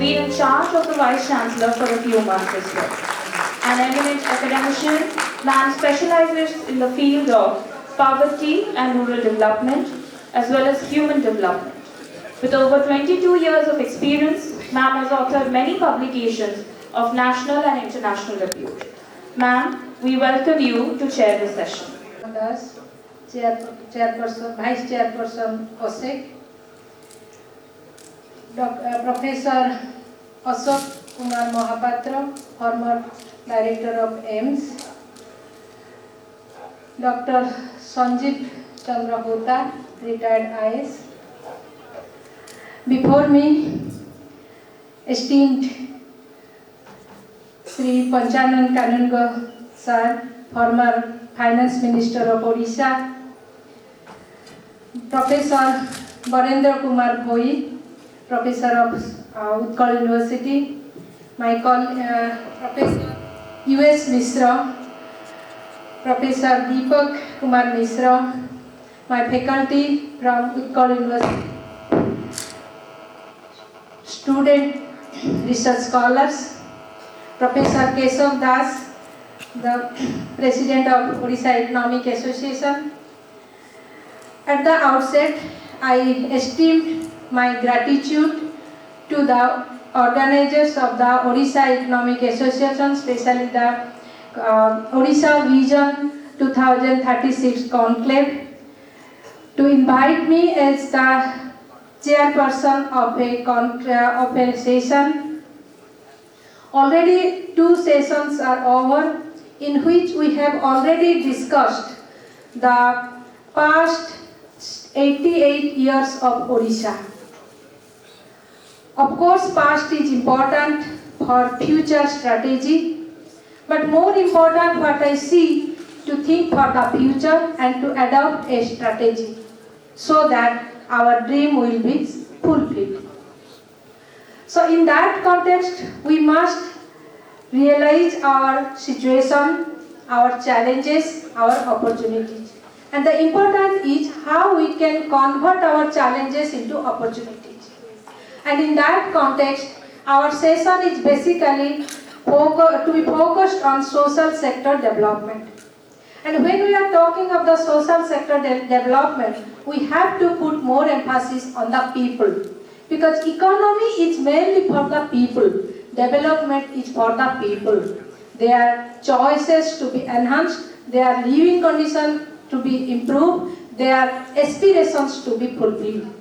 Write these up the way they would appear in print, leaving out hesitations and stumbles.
been in charge of the Vice Chancellor for a few months as well. An eminent academician, man specializes in the field of poverty and rural development, as well as human development. With over 22 years of experience, ma'am has authored many publications of national and international repute. Ma'am, we welcome you to chair this session. Chairperson, Vice Chairperson Osek, Professor Ashok Kumar Mahapatra, former Director of AIMS, Dr. Sanjeev Chandra Hota, retired IS. Before me, esteemed Sri Panchanan Kanungo Sir, former Finance Minister of Odisha, Professor Barendra Kumar Bhoi, Professor of Utkal University, my Professor U.S. Misra, Professor Deepak Kumar Misra, my faculty from Utkal University, student research scholars, Professor Keshav Das, the President of Odisha Economic Association. At the outset, I esteem my gratitude to the organizers of the Odisha Economic Association, especially the Odisha Vision 2036 Conclave, to invite me as the chairperson of a session. Already 2 sessions are over, in which we have already discussed the past 88 years of Odisha. Of course, past is important for future strategy, but more important what I see, to think for the future and to adopt a strategy so that our dream will be fulfilled. So in that context, we must realize our situation, our challenges, our opportunities. And the important is how we can convert our challenges into opportunities. And in that context, our session is basically to be focused on social sector development. And when we are talking of the social sector development, we have to put more emphasis on the people. Because economy is mainly for the people. Development is for the people. Their choices to be enhanced, their living condition to be improved, their aspirations to be fulfilled.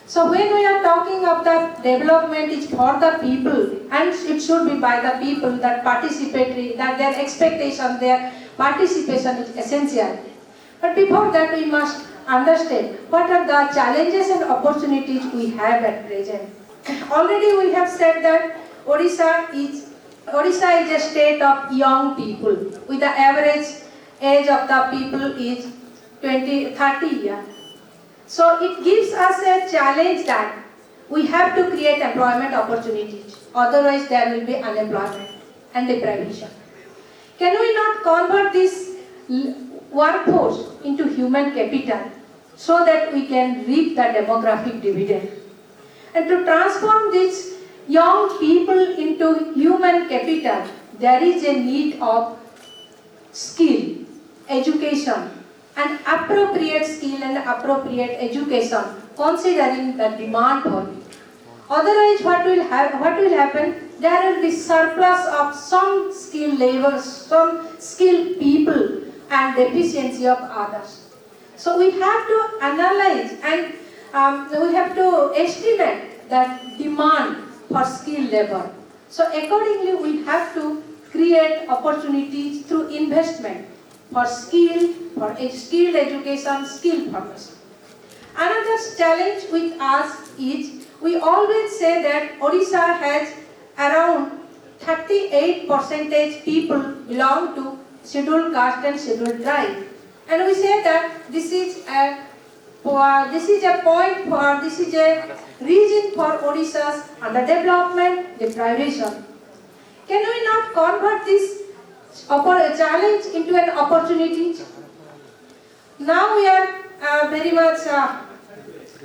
So when we are talking of the development is for the people, and it should be by the people, that participatory, that their expectation, their participation is essential. But before that, we must understand what are the challenges and opportunities we have at present. Already we have said that Odisha is a state of young people, with the average age of the people is 30 years. So it gives us a challenge that we have to create employment opportunities, otherwise there will be unemployment and deprivation. Can we not convert this workforce into human capital so that we can reap the demographic dividend? And to transform these young people into human capital, there is a need of skill, education, and appropriate skill and appropriate education, considering the demand for it. Otherwise, what will happen? There will be surplus of some skilled labor, some skilled people, and deficiency of others. So we have to analyze and we have to estimate that demand for skilled labor. So accordingly, we have to create opportunities through investment for skilled education, skill formation. Another challenge with us is, we always say that Odisha has around 38% people belong to scheduled caste and scheduled tribe. And we say that this is a reason for Odisha's underdevelopment, deprivation. Can we not convert this challenge into an opportunity? Now we are very much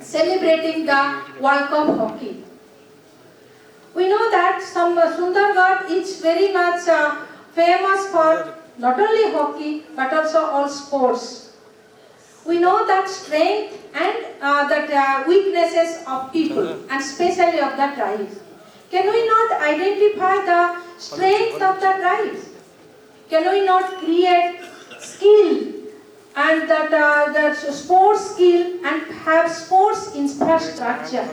celebrating the World Cup hockey. We know that some Sundargarh is very much famous for not only hockey but also all sports. We know that strength and that weaknesses of people and especially of the tribes. Can we not identify the strength of the tribes? Can we not create skill and that sports skill and have sports infrastructure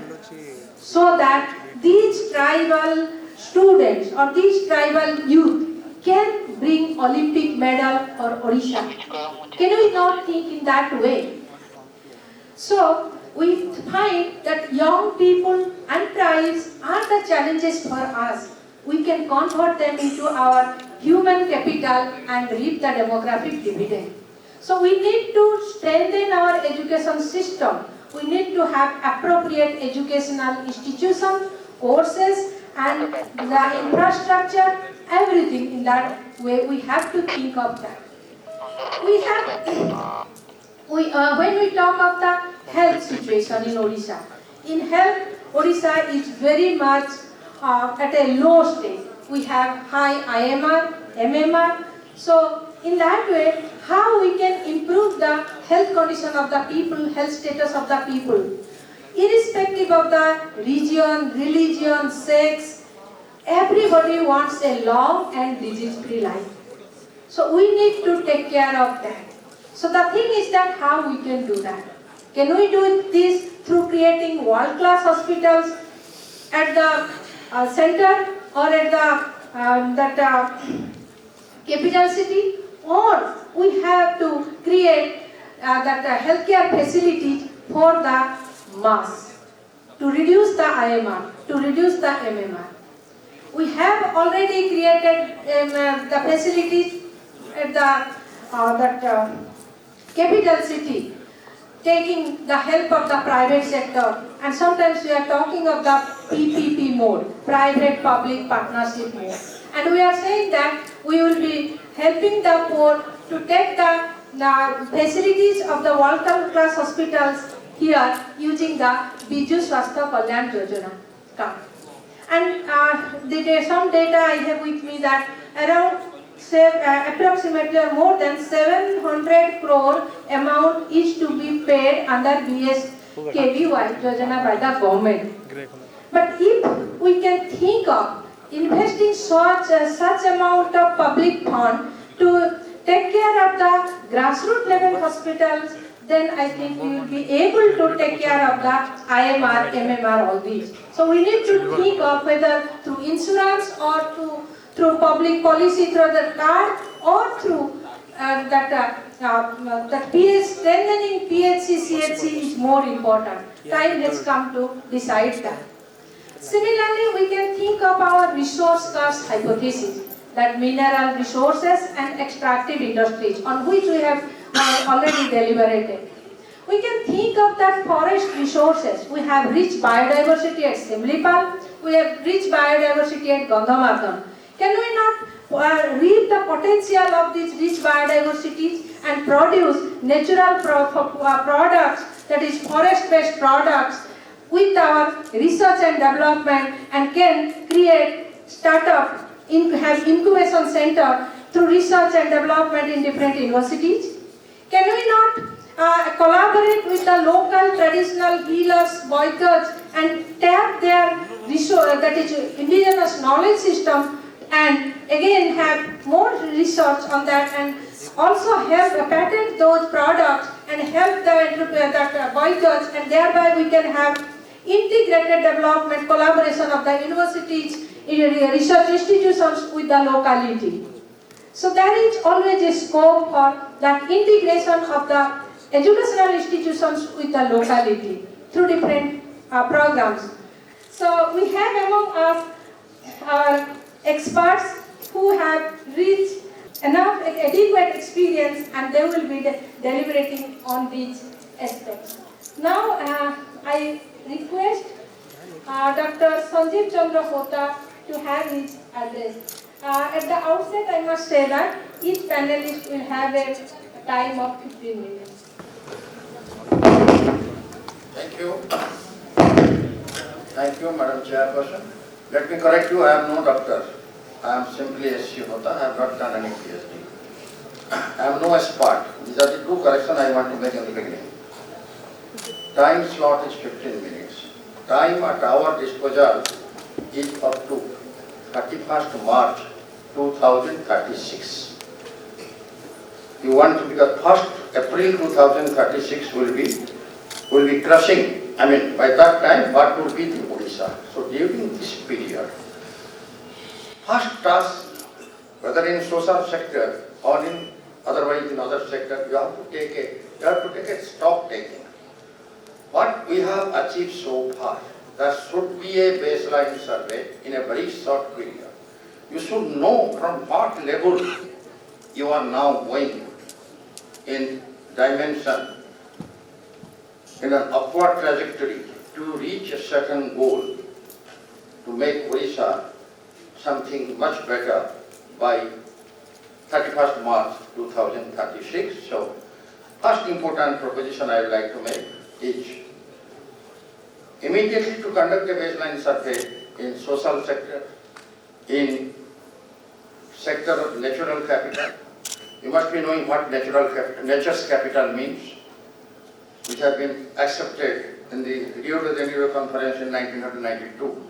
so that these tribal students or these tribal youth can bring Olympic medal for Odisha? Can we not think in that way? So we find that young people and tribes are the challenges for us. We can convert them into our human capital and reap the demographic dividend. So we need to strengthen our education system. We need to have appropriate educational institutions, courses, and the infrastructure, everything in that way. We have to think of that. When we talk of the health situation in Odisha, in health, Odisha is very much at a low stage. We have high IMR, MMR. So in that way, how we can improve the health condition of the people, health status of the people, irrespective of the region, religion, sex, everybody wants a long and disease-free life. So we need to take care of that. So the thing is that how we can do that. Can we do this through creating world-class hospitals at the center or at the capital city, or we have to create healthcare facilities for the mass to reduce the IMR, to reduce the MMR. We have already created the facilities at the capital city, taking the help of the private sector, and sometimes we are talking of the PPP mode, private-public partnership mode. And we are saying that we will be helping the poor to take the facilities of the world-class hospitals here using the Biju Swasthya Kalyan Yojana card. And some data I have with me that around approximately more than 700 crore amount is to be paid under BSKVY Yojana by the government. But if we can think of investing such amount of public fund to take care of the grassroots level hospitals, then I think we will be able to take care of the IMR, MMR, all these. So we need to think of whether through insurance or through public policy, through the card, or through strengthening PHC, CHC is more important. Time has come to decide that. Similarly, we can think of our resource cost hypothesis, that mineral resources and extractive industries, on which we have already deliberated. We can think of that forest resources. We have rich biodiversity at Simlipal, we have rich biodiversity at Gandhamardan. Can we not reap the potential of these rich biodiversities and produce natural products, that is forest-based products, with our research and development, and can create startup, have incubation center through research and development in different universities? Can we not collaborate with the local traditional healers, boykers, and tap their resource, that is indigenous knowledge system, and again have more research on that, and also help patent those products and help the boykers, and thereby we can have integrated development, collaboration of the universities, research institutions with the locality. So there is always a scope for that integration of the educational institutions with the locality through different programs. So we have among us our experts who have reached enough adequate experience, and they will be deliberating on these aspects. Now I request Dr. Sanjeev Chandra Hota to have his address. At the outset, I must say that each panelist will have a time of 15 minutes. Thank you. Thank you, Madam Chairperson. Let me correct you, I am no doctor. I am simply a Shihota, I have not done any PhD. I am no expert. These are the two corrections I want to make in the beginning. Time slot is 15 minutes. Time at our disposal is up to 31st March 2036. You want to, because 1st April 2036 will be crushing. I mean, by that time, what will be the Odisha? So during this period, first task, whether in social sector or in otherwise in other sector, you have to take a stock taking. What we have achieved so far, there should be a baseline survey in a very short period. You should know from what level you are now going in dimension, in an upward trajectory to reach a certain goal, to make Odisha something much better by 31st March 2036. So, first important proposition I would like to make is immediately to conduct a baseline survey in social sector, in sector of natural capital. You must be knowing what nature's capital means, which has been accepted in the Rio de Janeiro conference in 1992.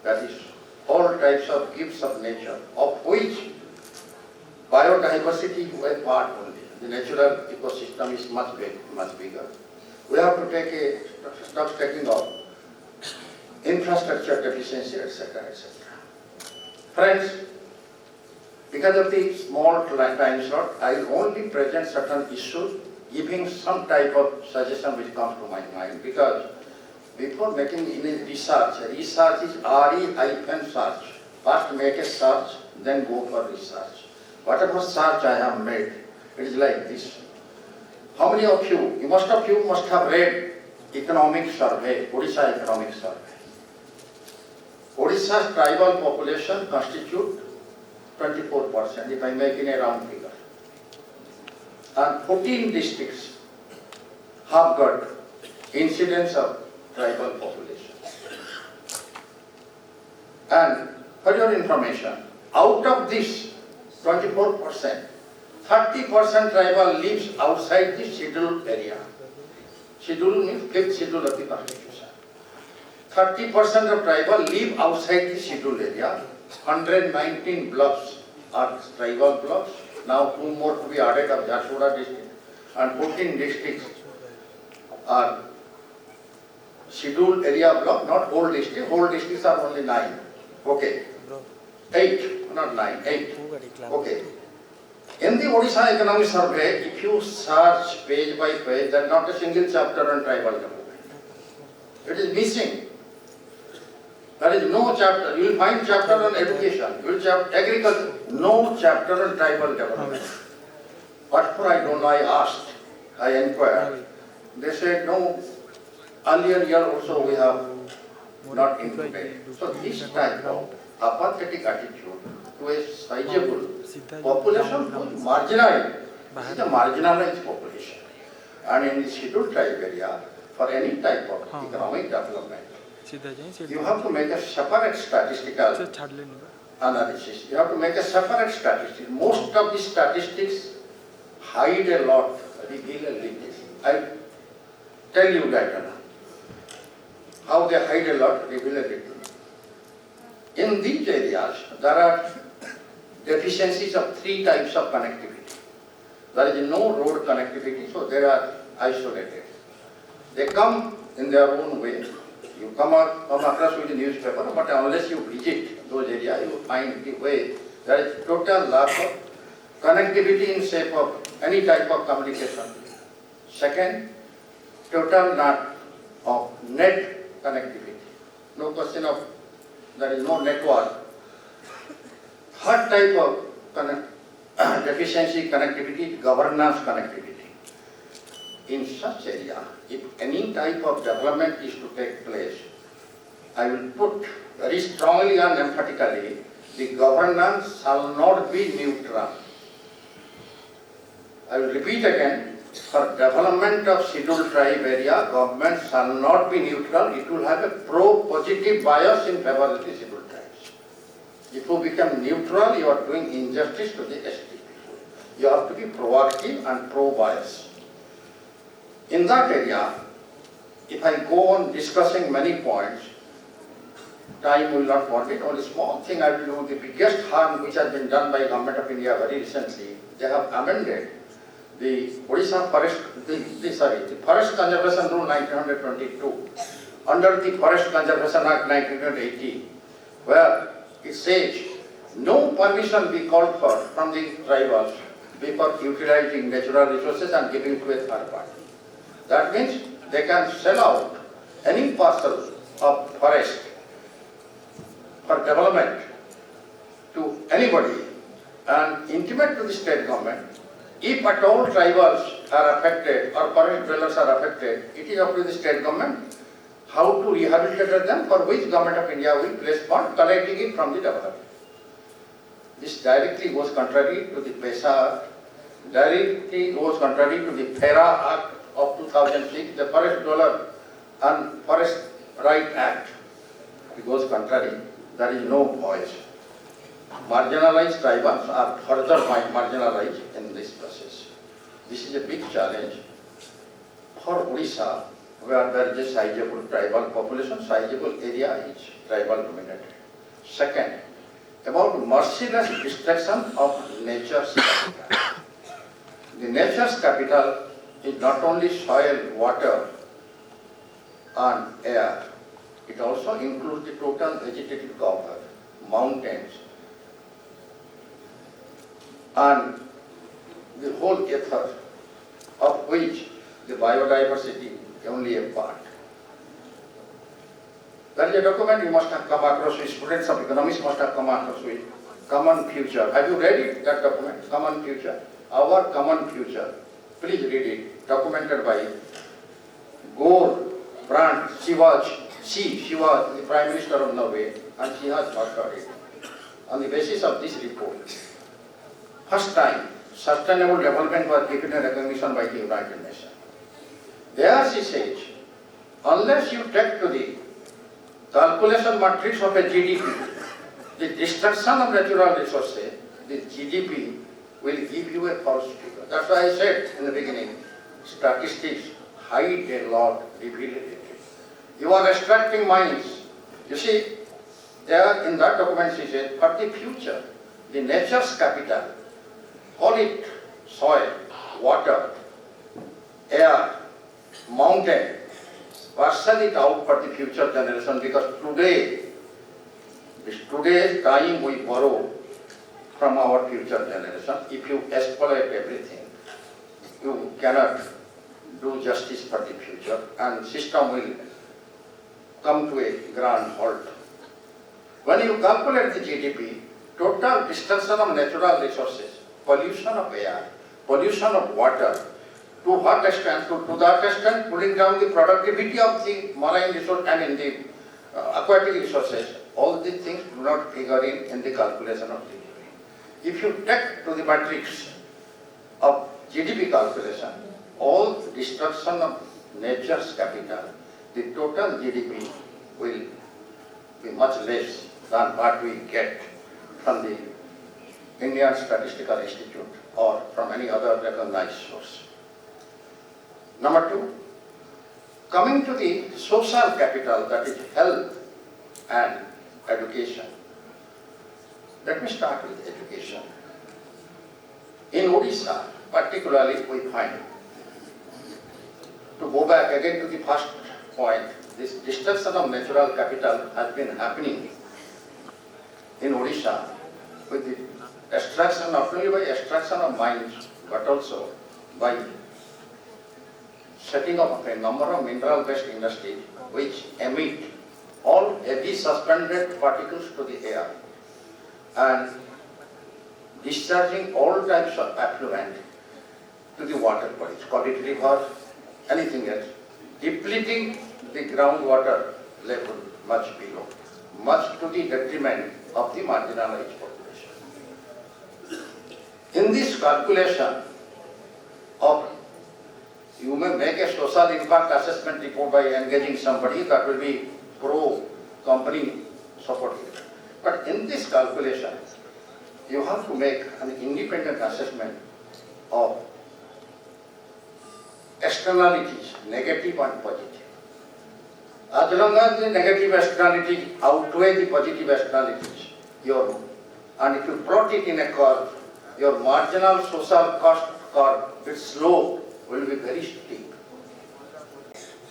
That is all types of gifts of nature, of which biodiversity is a part only. The natural ecosystem is much bigger. We have to take a stock taking of infrastructure deficiency, etc., etc. Friends, because of the small time slot, I will only present certain issues, giving some type of suggestion which comes to my mind. Because before making any research is RE-search. First make a search, then go for research. Whatever search I have made, it is like this. How many of you, most of you must have read economic survey, Odisha economic survey. Odisha's tribal population constitute 24%, if I make in a round figure. And 14 districts have got incidence of tribal population. And for your information, out of this 24%, 30% tribal lives outside the scheduled area. Schedule means 5th schedule of the Constitution. 30% of tribal live outside the scheduled area. 119 blocks are tribal blocks. Now 2 more to be added of Jharsuguda district. And 14 districts are scheduled area block, not whole district. Whole districts are only 9. Okay. 8, not 9, 8. Okay. In the Odisha Economic Survey, if you search page by page, there is not a single chapter on tribal development. It is missing. There is no chapter. You will find chapter on education, you will have agriculture, no chapter on tribal development. What for I don't know, I asked, I inquired. They said no, earlier year also we have not included. So this type of apathetic attitude to a sizable population who is marginalized. This is a marginalized population. And in the scheduled tribe area, for any type of economic development, you have to make a separate statistical analysis. You have to make a separate statistic. Most of the statistics hide a lot, reveal a little. I tell you later how they hide a lot, reveal a little. In these areas, there are deficiencies of 3 types of connectivity. There is no road connectivity, so they are isolated. They come in their own way. You come across with the newspaper, but unless you visit those areas, you find the way. There is total lack of connectivity in shape of any type of communication. Second, total lack of net connectivity. No question of there is no network. Third type of deficiency connectivity, governance connectivity. In such area, if any type of development is to take place, I will put very strongly and emphatically, the governance shall not be neutral. I will repeat again, for development of scheduled tribe area, government shall not be neutral. It will have a pro-positive bias in favor of the scheduled tribes. If you become neutral, you are doing injustice to the ST people. You have to be proactive and pro-bias. In that area, if I go on discussing many points, time will not permit. Only small thing I will do. The biggest harm which has been done by Government of India very recently, they have amended the Odisha Forest, the Forest Conservation Rule 1922 under the Forest Conservation Act 1980, where it says no permission be called for from the tribals before utilizing natural resources and giving to a third party. That means they can sell out any parcel of forest for development to anybody and intimate to the state government. If at all tribals are affected or forest dwellers are affected, it is up to the state government how to rehabilitate them, for which Government of India will place fund collecting it from the developer. This directly goes contrary to the PESA Act, directly goes contrary to the FERA Act of 2006, the Forest Dweller and Forest Right Act. It goes contrary. There is no voice. Marginalized tribals are further marginalized in this process. This is a big challenge for Odisha, where there is a sizable tribal population, sizable area is tribal dominated. Second, about merciless destruction of nature's capital. The nature's capital is not only soil, water and air, it also includes the total vegetative cover, mountains, and the whole ether, of which the biodiversity is only a part. There is a document you must have come across with, students of economics must have come across with, Common Future. Have you read it, that document, Common Future? Our Common Future. Please read it, documented by Gore Brandt. She was the Prime Minister of Norway, and she has authored it. On the basis of this report, first time sustainable development was given a recognition by the United Nations. There she says, unless you take to the calculation matrix of a GDP, the destruction of natural resources, the GDP will give you a false figure. That's why I said in the beginning, statistics hide a lot, reveal it. You are extracting mines. You see, there in that document she said, for the future, the nature's capital, call it soil, water, air, mountain, parcel it out for the future generation, because today's time we borrow from our future generation. If you exploit everything, you cannot do justice for the future, and system will come to a grand halt. When you calculate the GDP, total destruction of natural resources, pollution of air, pollution of water, to what extent? To that extent, putting down the productivity of the marine resource, the aquatic resources, all these things do not figure in the calculation of GDP. If you take to the matrix of GDP calculation, all destruction of nature's capital, the total GDP will be much less than what we get from the Indian Statistical Institute or from any other recognized source. Number two, coming to the social capital, that is health and education. Let me start with education. In Odisha, particularly, we find, to go back again to the first point, this destruction of natural capital has been happening in Odisha with the extraction, not only by extraction of mines, but also by setting up a number of mineral-based industries which emit all heavy suspended particles to the air and discharging all types of effluent to the water bodies, call it rivers, anything else, depleting the groundwater level much below, much to the detriment of the marginalized population. In this calculation of, you may make a social impact assessment report by engaging somebody that will be pro-company supportive. But in this calculation, you have to make an independent assessment of externalities, negative and positive. As long as the negative externalities outweigh the positive externalities, and if you plot it in a curve, your marginal social cost curve, its slope will be very steep.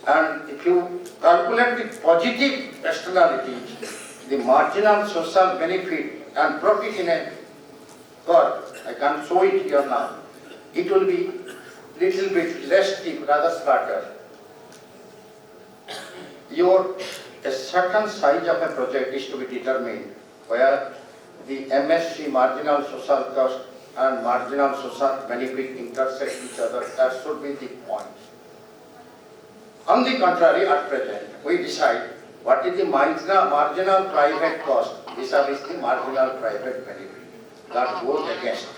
And if you calculate the positive externalities, the marginal social benefit and profit in a curve, I can show it here now, it will be little bit less steep, rather flatter. A certain size of a project is to be determined where the MSC, marginal social cost, and marginal social benefit intersect each other. That should be the point. On the contrary, at present, we decide what is the marginal private cost vis-a-vis the marginal private benefit. That goes against,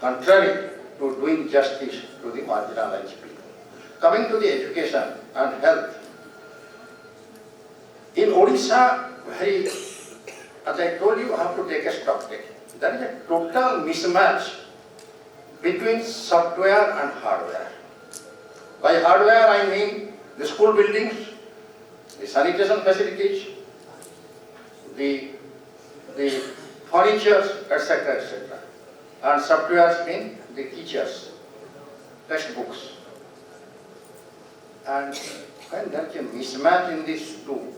contrary to doing justice to the marginalized people. Coming to the education and health, in Odisha, as I told you, have to take a stock take. There is a total mismatch between software and hardware. By hardware, I mean the school buildings, the sanitation facilities, the furniture, etc., etc. And software mean the teachers, textbooks. And when there is a mismatch in these two,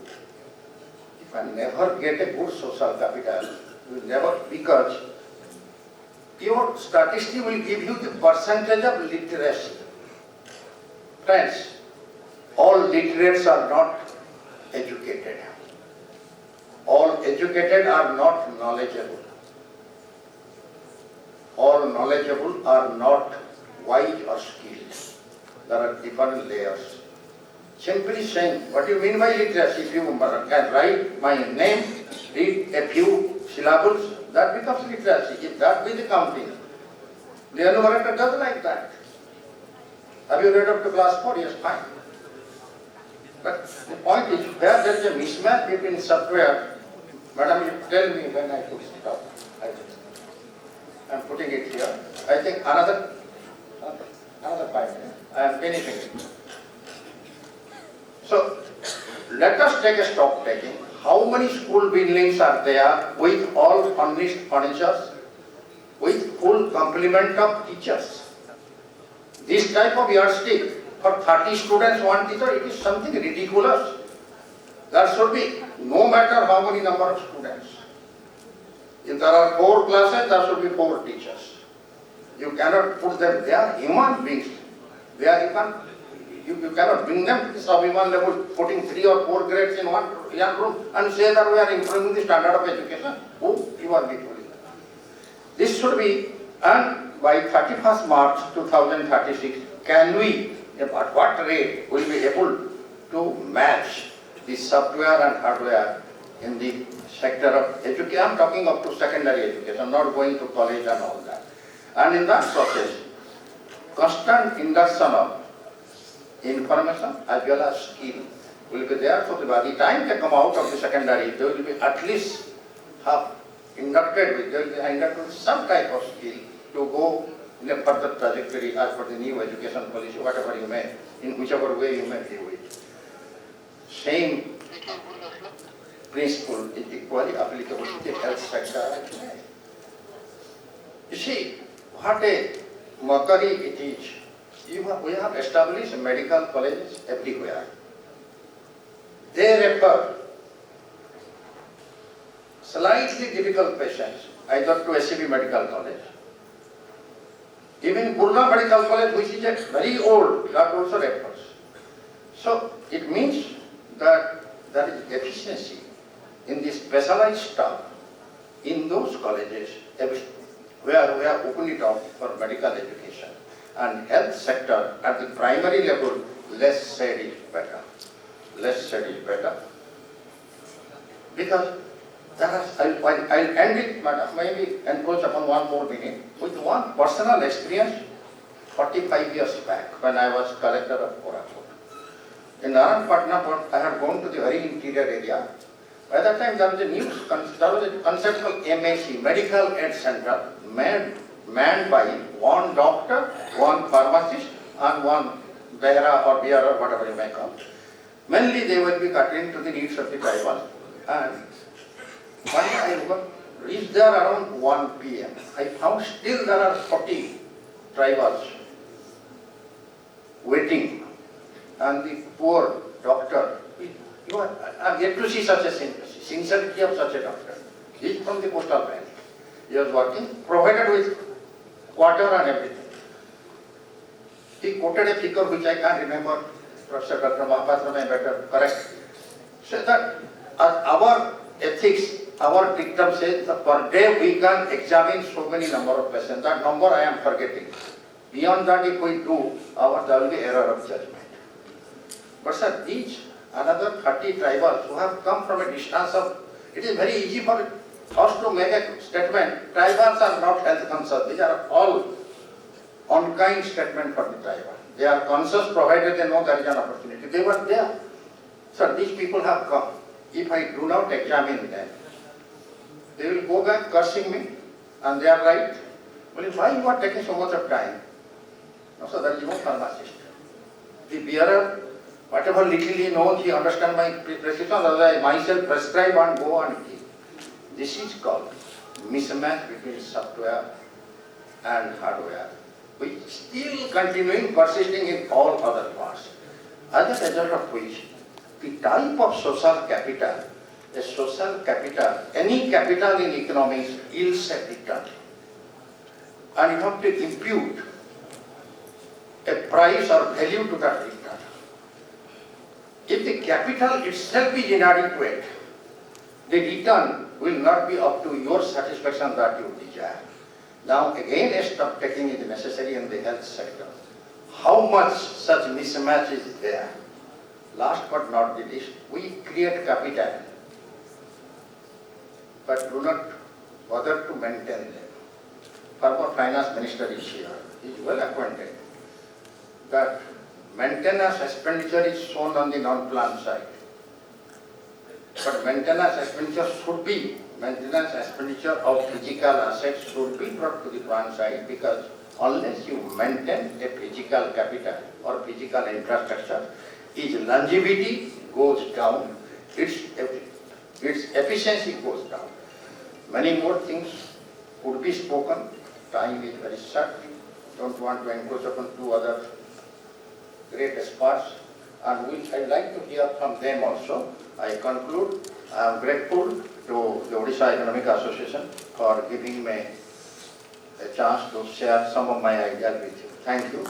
you can never get a good social capital. You will never, because your statistic will give you the percentage of literacy. Friends, all literates are not educated. All educated are not knowledgeable. All knowledgeable are not wise or skilled. There are different layers. Simply saying, what do you mean by literacy? If you can write my name, read a few syllables, that becomes literacy. If that be the counting, the enumerator does like that. Have you read up to class 4? Yes, fine. But the point is, where there is a mismatch between software, madam, you tell me when I should stop. I am putting it here. I think another 5 minutes. I am finishing it. So, let us take a stock taking. How many school buildings are there with all furnished furnitures, with full complement of teachers? This type of yardstick for 30 students, one teacher, it is something ridiculous. There should be, no matter how many number of students. If there are 4 classes, there should be 4 teachers. You cannot put them, they are human beings. They are you cannot bring them to the sub-human level, putting 3 or 4 grades in one room and say that we are improving the standard of education. Who you are literally. This should be, and by 31st March 2036, can we, at what rate will be able to match the software and hardware in the sector of education? I am talking up to secondary education, I am not going to college and all that. And in that process, constant induction of information as well as skill will be there. So by the time they come out of the secondary, they will be at least have inducted with, they will be inducted with some type of skill to go in a further trajectory as per the new education policy, whatever you may, in whichever way you may view it. Same principle is equally applicable to the health sector. You see, what a mockery it is. We have established medical colleges everywhere. They refer slightly difficult patients either to SCB Medical College. Even Purna Medical College, which is very old, that also refers. So it means that there is efficiency in the specialized staff in those colleges where we have opened it up for medical education. And health sector at the primary level, less said is better. Less said is better. Because I'll end it, madam, maybe encroach upon one more minute, with one personal experience 45 years back when I was collector of Korakot. In Narayanpatna, I had gone to the very interior area By that time, there was a concept called MAC, Medical Aid Center, manned by one doctor, one pharmacist, and one behra or bearer, whatever you may call. Mainly, they will be catering to the needs of the tribal. And one day I reached there around 1 p.m. I found still there are 40 tribals waiting, and the poor doctor, I have yet to see such a sincerity of such a doctor. He is from the postal bank. He was working, provided with water and everything. He quoted a figure which I can't remember. Professor Dr. Mahapatra may better correct. So that our ethics, our dictum says that per day we can examine so many number of patients. That number I am forgetting. Beyond that, if we do, there will be error of judgment. But sir, these another 30 tribals who have come from a distance of, it is very easy for us to make a statement. Tribals are not health conscious. These are all unkind statement for the tribal. They are conscious provided they know there is an opportunity. They were there. Sir, these people have come. If I do not examine them, they will go back cursing me, and they are right. Well, why you are taking so much of time? No, so there is no pharmacist. The bearer, whatever little he knows, he understands my prescription, otherwise I myself prescribe and go and give. This is called mismatch between software and hardware, which still continuing, persisting in all other parts. As a result of which, the type of social capital, any capital in economics yields a return. And you have to impute a price or value to that return. If the capital itself is inadequate, the return will not be up to your satisfaction that you desire. Now again, a stock taking is necessary in the health sector. How much such mismatch is there? Last but not the least, we create capital, but do not bother to maintain them. Former Finance Minister is here. He is well acquainted that maintenance expenditure is shown on the non-plan side. But maintenance expenditure of physical assets should be brought to the plan side, because unless you maintain a physical capital or physical infrastructure, its longevity goes down, its efficiency goes down. Many more things could be spoken. Time is very short. Don't want to encroach upon two other great experts, and which I'd like to hear from them also. I conclude. I am grateful to the Odisha Economic Association for giving me a chance to share some of my ideas with you. Thank you.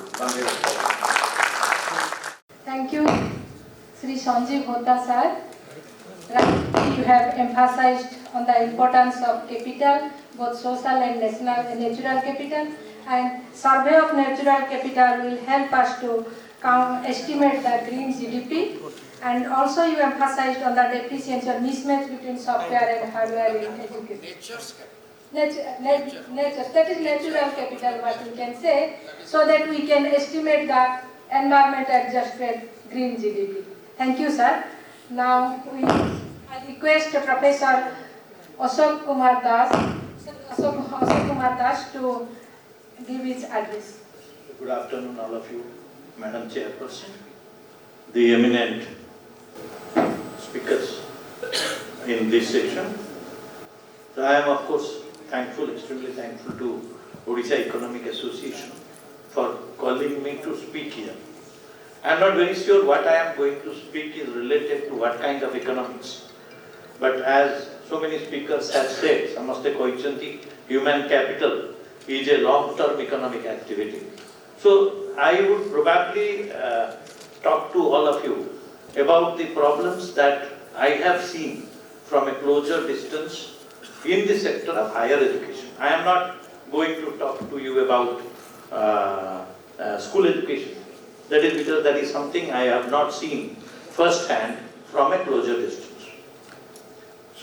Thank you, Sri Sanjeev Hota sir. Right, you have emphasized on the importance of capital, both social and natural capital, and survey of natural capital will help us to estimate the green GDP, and also you emphasized on the deficiency or mismatch between software and hardware in education. Nature, that is natural capital, what we can say, so that we can estimate the environment adjusted green GDP. Thank you, sir. Now I request Professor Ashok Kumar Das to give his address. Good afternoon, all of you, Madam Chairperson, the eminent speakers in this session. So I am, of course, extremely thankful to Odisha Economic Association for calling me to speak here. I am not very sure what I am going to speak is related to what kind of economics. But as so many speakers have said, samaste koichanti, human capital is a long-term economic activity. So I would probably talk to all of you about the problems that I have seen from a closer distance in the sector of higher education. I am not going to talk to you about school education. That is because that is something I have not seen first hand from a closer distance.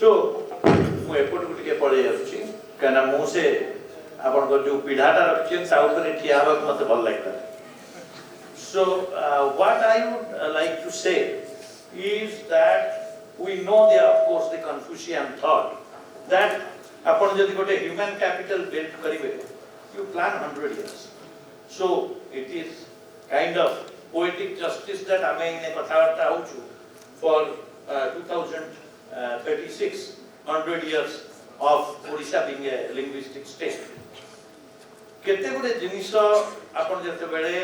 So, ମୁଁ ଏପଟକୁ ଟିକେ ପଳେଇ ଆସୁଛି କାହିଁକିନା ମୁଁ ସେ ଆପଣଙ୍କ ଯେଉଁ ପିଢ଼ାଟା ରଖିଛନ୍ତି ତା ଉପରେ ଠିଆ ହେବାକୁ ମୋତେ ଭଲ ଲାଗିଲା. So, what I would like to say is that we know there, of course, the Confucian thought that upon jodi gote human capital build karibe, you plan 100 years. So it is kind of poetic justice that ame ine kathavarta hochu for 2036, 100 years of Odisha being a linguistic state. Kete gude jinish apon jete bele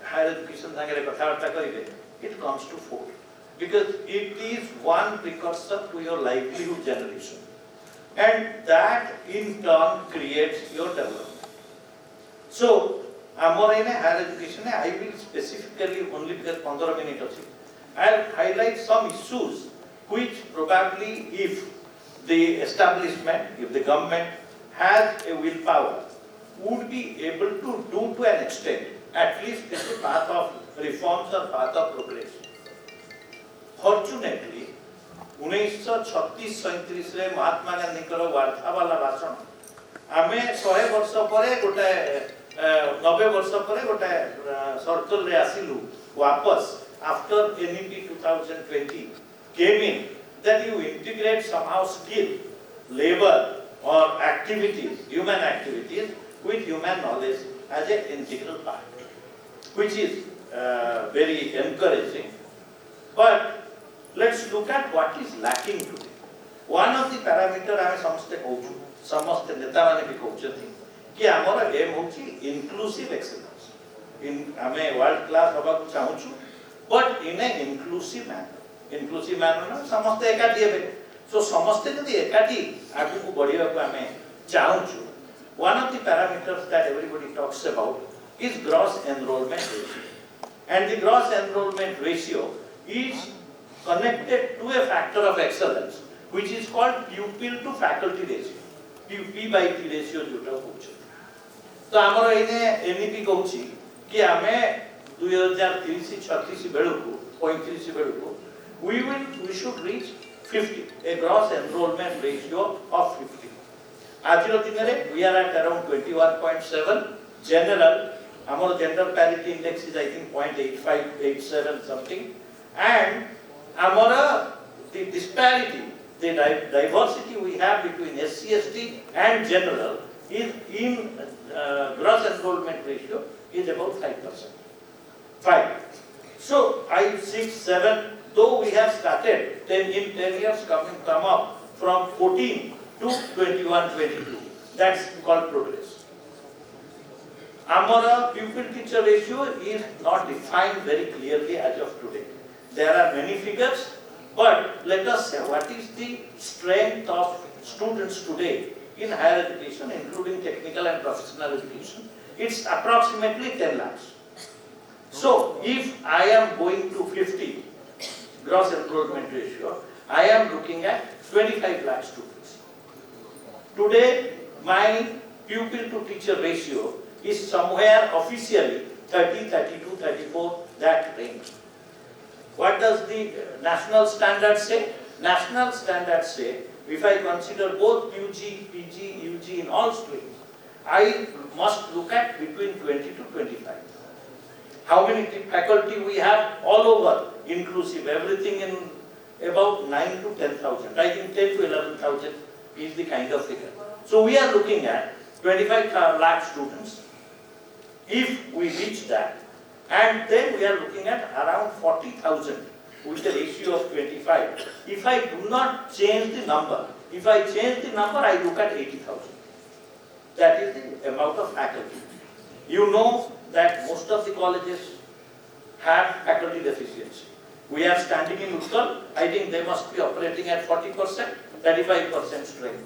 higher education sangere kathavarta karibe, it comes to four, because it is one precursor to your livelihood generation, and that in turn creates your development. So, amor in higher education, I will specifically only because 15 minutes I'll highlight some issues which probably, if the establishment, if the government has a willpower, would be able to do to an extent, at least this is path of reforms or path of progress. Fortunately, 1936-37 रे महात्मा गांधी को वार्ता वाला भाषण आमे 100 वर्ष परे गोटे 90 वर्ष परे गोटे सर्कल रे आसिलु वापस after NEP 2020 came in that you integrate somehow skill, labor or activities, human activities with human knowledge as an integral part, which is very encouraging. But let's look at what is lacking today. One of the parameters I samaste neta mane bi कहउछथि कि हमर M होछि inclusive excellence. In ame world class होबा को चाहूछु, but in an inclusive manner. Inclusive manner na samaste ekati hebe. So samaste jodi ekati आगु को बढ़िया को ame चाहूछु. One of the parameters that everybody talks about is gross enrollment ratio. And the gross enrollment ratio is connected to a factor of excellence, which is called pupil to faculty ratio. P by T ratio जोटा होछि. तो हमर एने NEP कहउछि कि हमें 2030-36 बेलकु 35 बेलकु we should reach 50, a gross enrollment ratio of 50. आजिरो दिनरे we are at around 21.7. General, our gender parity index is I think 0.85, 87 something, and our the disparity, the diversity we have between SC/ST and general is in gross enrollment ratio is about 5%. 5. So 5, 6, 7. Though we have started 10 years come up from 14 to 21, 22. That's called progress. Our pupil-teacher ratio is not defined very clearly as of today. There are many figures, but let us say what is the strength of students today in higher education, including technical and professional education. It's approximately 10 lakhs. So, if I am going to 50 gross enrollment ratio, I am looking at 25 lakh students. Today, my pupil to teacher ratio is somewhere officially 30, 32, 34, that range. What does the national standard say? National standards say, if I consider both UG, PG, UG in all streams, I must look at between 20 to 25. How many faculty we have all over, inclusive, everything in about 9 to 10,000. I think 10 to 11,000 is the kind of figure. So we are looking at 25 lakh students. If we reach that, and then we are looking at around 40,000 with a ratio of 25. If I do not change the number, I look at 80,000. That is the amount of faculty. You know that most of the colleges have faculty deficiency. We are standing in Utkal, I think they must be operating at 40%, 35% strength.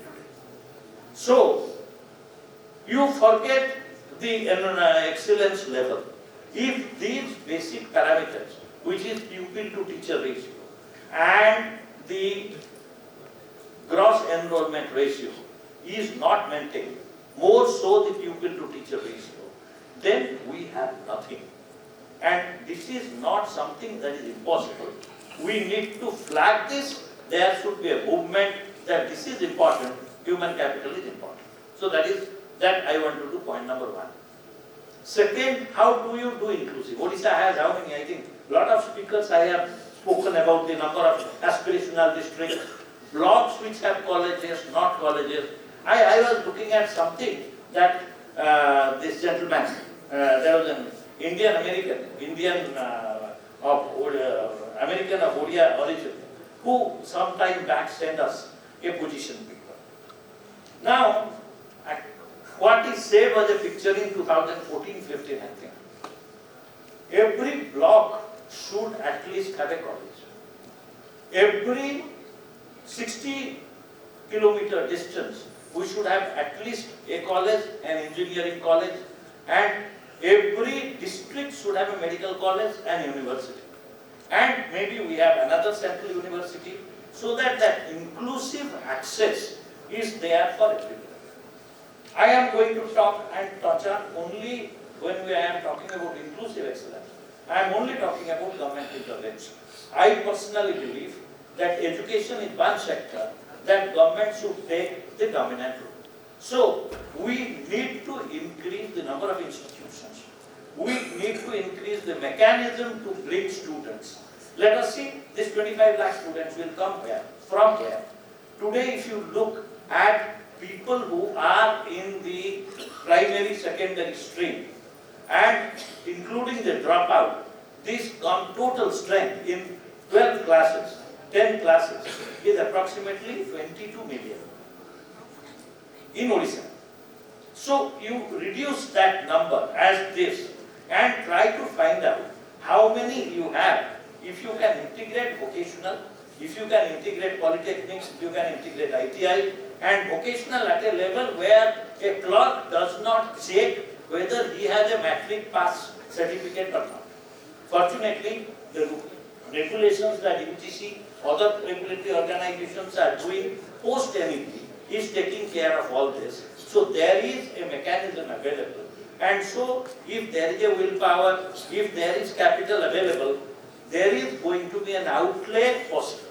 So, you forget the excellence level. If these basic parameters, which is pupil to teacher ratio and the gross enrollment ratio is not maintained, more so the pupil to teacher ratio, then we have nothing. And this is not something that is impossible. We need to flag this. There should be a movement that this is important, human capital is important. So that I want to do point number one. Second, how do you do inclusive? Odisha has how many? I think a lot of speakers I have spoken about the number of aspirational districts, blocks which have colleges, not colleges. I was looking at something that this gentleman, there was an American of Odia origin, who some time back sent us a position paper. Now, what he said was a picture in 2014-15, I think. Every block should at least have a college. Every 60-kilometer distance, we should have at least a college, an engineering college, and every district should have a medical college and university. And maybe we have another central university, so that that inclusive access is there for everyone. I am going to talk and touch on only when I am talking about inclusive excellence. I am only talking about government intervention. I personally believe that education is one sector that government should take the dominant role. So, we need to increase the number of institutions. We need to increase the mechanism to bring students. Let us see, this 25 lakh students will come where? From where? Today, if you look at people who are in the primary, secondary stream, and including the dropout, this total strength in 12 classes, 10 classes, is approximately 22 million in Odisha. So you reduce that number as this and try to find out how many you have. If you can integrate vocational, if you can integrate polytechnics, if you can integrate ITI, and vocational at a level where a clerk does not check whether he has a matric pass certificate or not. Fortunately, the regulations that UGC, other regulatory organizations are doing post NEP is taking care of all this. So there is a mechanism available. And so if there is a willpower, if there is capital available, there is going to be an outlay possible.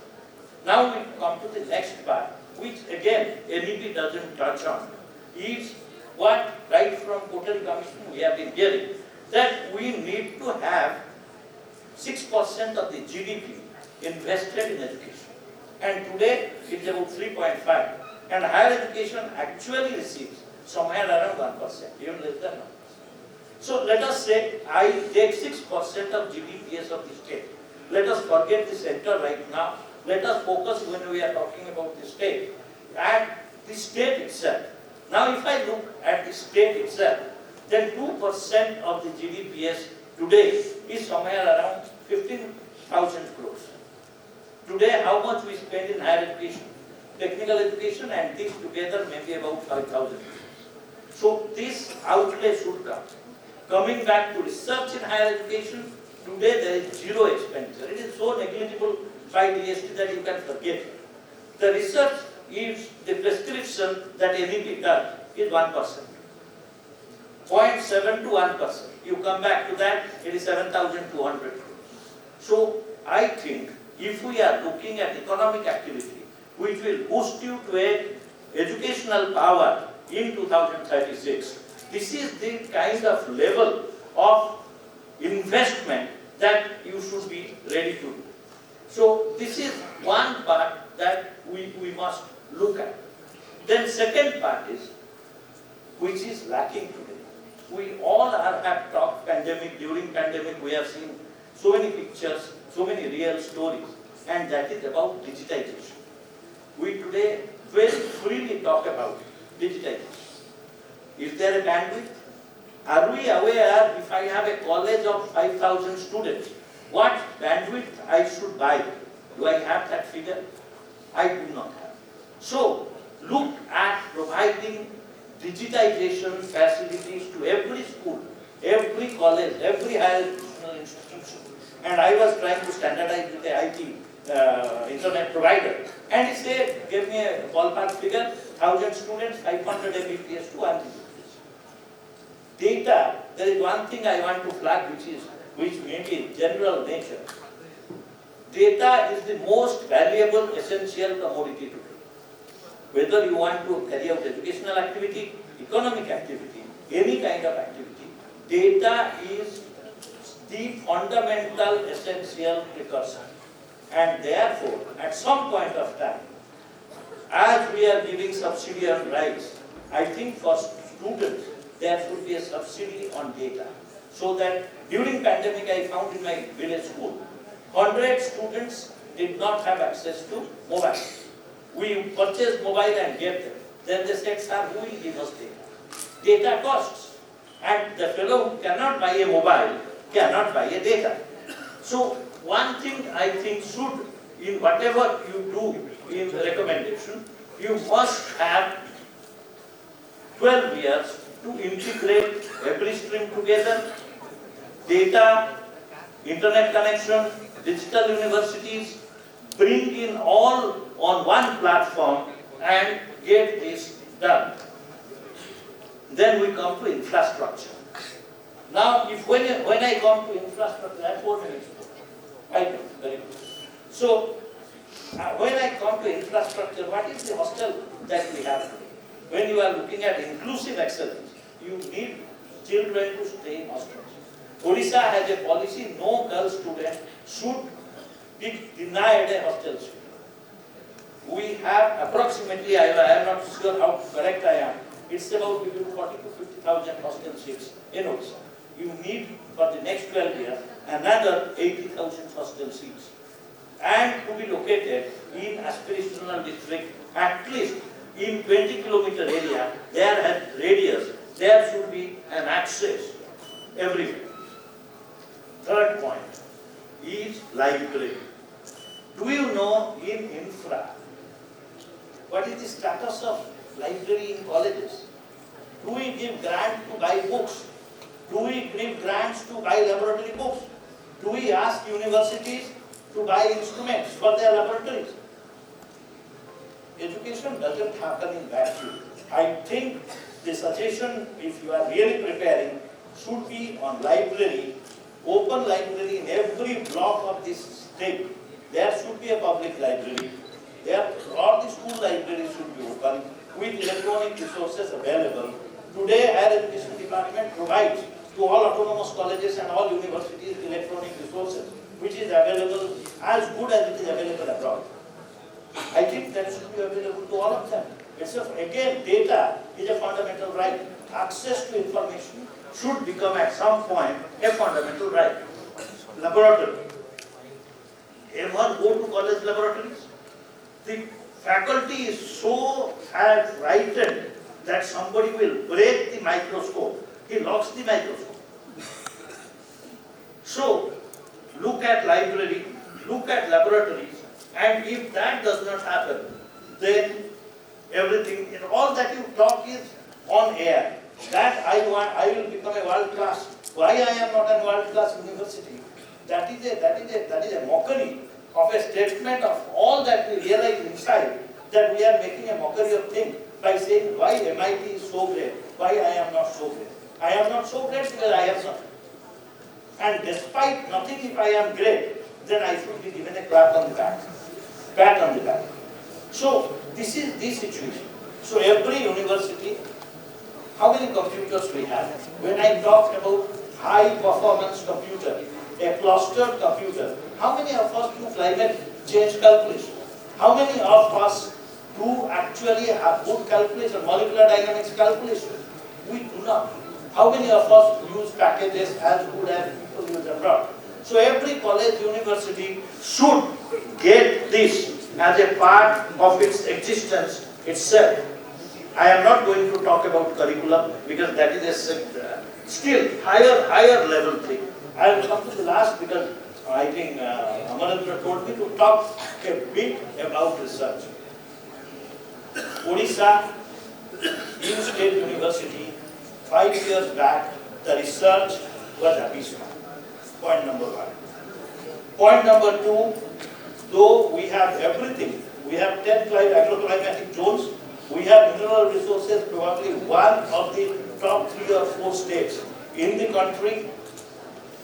Now we come to the next part, which again NEP doesn't touch on, is what right from Kotel Commission we have been hearing, that we need to have 6% of the GDP invested in education. And today it is about 3.5. And higher education actually receives somewhere around 1%, even less than 1%. So let us say I take 6% of GDPs of the state. Let us forget the center right now. Let us focus when we are talking about the state. And the state itself. Now if I look at the state itself, then 2% of the GDPs today is somewhere around 15,000 crores. Today how much we spend in higher education? Technical education and things together maybe about 5,000 crores. So this outlay should come. Coming back to research in higher education, today there is zero expenditure. It is so negligible by DST that you can forget it. The research is the prescription that NEP does is 1%. 0.7 to 1%. You come back to that, it is 7,200 crores. So I think if we are looking at economic activity, which will boost you to a educational power in 2036, this is the kind of level of investment that you should be ready to do. So this is one part that we must look at. Then second part is, which is lacking today. We all have talked pandemic, during pandemic we have seen so many pictures, so many real stories, and that is about digitization. We today very freely talk about digitization. Is there a bandwidth? Are we aware if I have a college of 5,000 students, what bandwidth I should buy? Do I have that figure? I do not have. So, look at providing digitization facilities to every school, every college, every higher educational institution. And I was trying to standardize with the IT internet provider. And he said, gave me a ballpark figure, 1,000 students, 500 Mbps to 1 Gbps. Data, there is one thing I want to flag which may be general nature. Data is the most valuable, essential commodity today. Whether you want to carry out educational activity, economic activity, any kind of activity, data is the fundamental, essential precursor. And therefore, at some point of time, as we are giving subsidy on rice, I think for students, there should be a subsidy on data. So that during pandemic, I found in my village school, 100 students did not have access to mobile. We purchased mobile and gave them. Then they said, sir, who will give us data? Data costs. And the fellow who cannot buy a mobile cannot buy a data. So one thing I think should, in whatever you do in the recommendation, you must have 12 years to integrate every stream together, data, internet connection, digital universities, bring in all on one platform and get this done. Then we come to infrastructure. Now, when I come to infrastructure, I have 4 minutes more. I know, very good. So, when I come to infrastructure, what is the hostel that we have today? When you are looking at inclusive excellence, you need children to stay in hostels. Odisha has a policy, no girl student should be denied a hostel suite. We have approximately, I am not sure how correct I am, it's about between 40 to 50,000 hostel seats in Odisha. You need for the next 12 years another 80,000 hostel seats. And to be located in aspirational district, at least in 20-kilometer area, there has radius, there should be an access everywhere. Third point is library. Do you know in infra, what is the status of library in colleges? Do we give grant to buy books? Do we give grants to buy laboratory books? Do we ask universities to buy instruments for their laboratories? Education doesn't happen in vacuum. I think the suggestion, if you are really preparing, should be on library, open library in every block of this state. There should be a public library. All the school libraries should be open with electronic resources available. Today, Higher Education Department provides to all autonomous colleges and all universities electronic resources, which is available as good as it is available abroad. I think that should be available to all of them. Again, data is a fundamental right. Access to information should become at some point a fundamental right. Laboratory. Ever go to college laboratories? The faculty is so frightened that somebody will break the microscope. He locks the microscope. So, look at library, look at laboratories, and if that does not happen, then everything, all that you talk is on air. That I will become a world class. Why I am not a world class university? That is a mockery of a statement of all that we realize inside, that we are making a mockery of things by saying why MIT is so great, why I am not so great. I am not so great because I have nothing. And despite nothing, if I am great, then I should be given a clap on the back. Pat on the back. So, this is the situation. So, every university, how many computers we have? When I talked about high performance computer, a clustered computer, how many of us do climate change calculation? How many of us do actually have good calculation, molecular dynamics calculation? We do not. How many of us use packages as good as people use abroad? So every college, university should get this as a part of its existence itself. I am not going to talk about curriculum because that is a still higher level thing. I will come to the last because I think Amarendra told me to talk a bit about research. Odisha, New State University, 5 years back, the research was abysmal. Point number 1. Point number 2, though we have everything, we have 10 agroclimatic zones, we have mineral resources, probably one of the top 3 or 4 states in the country.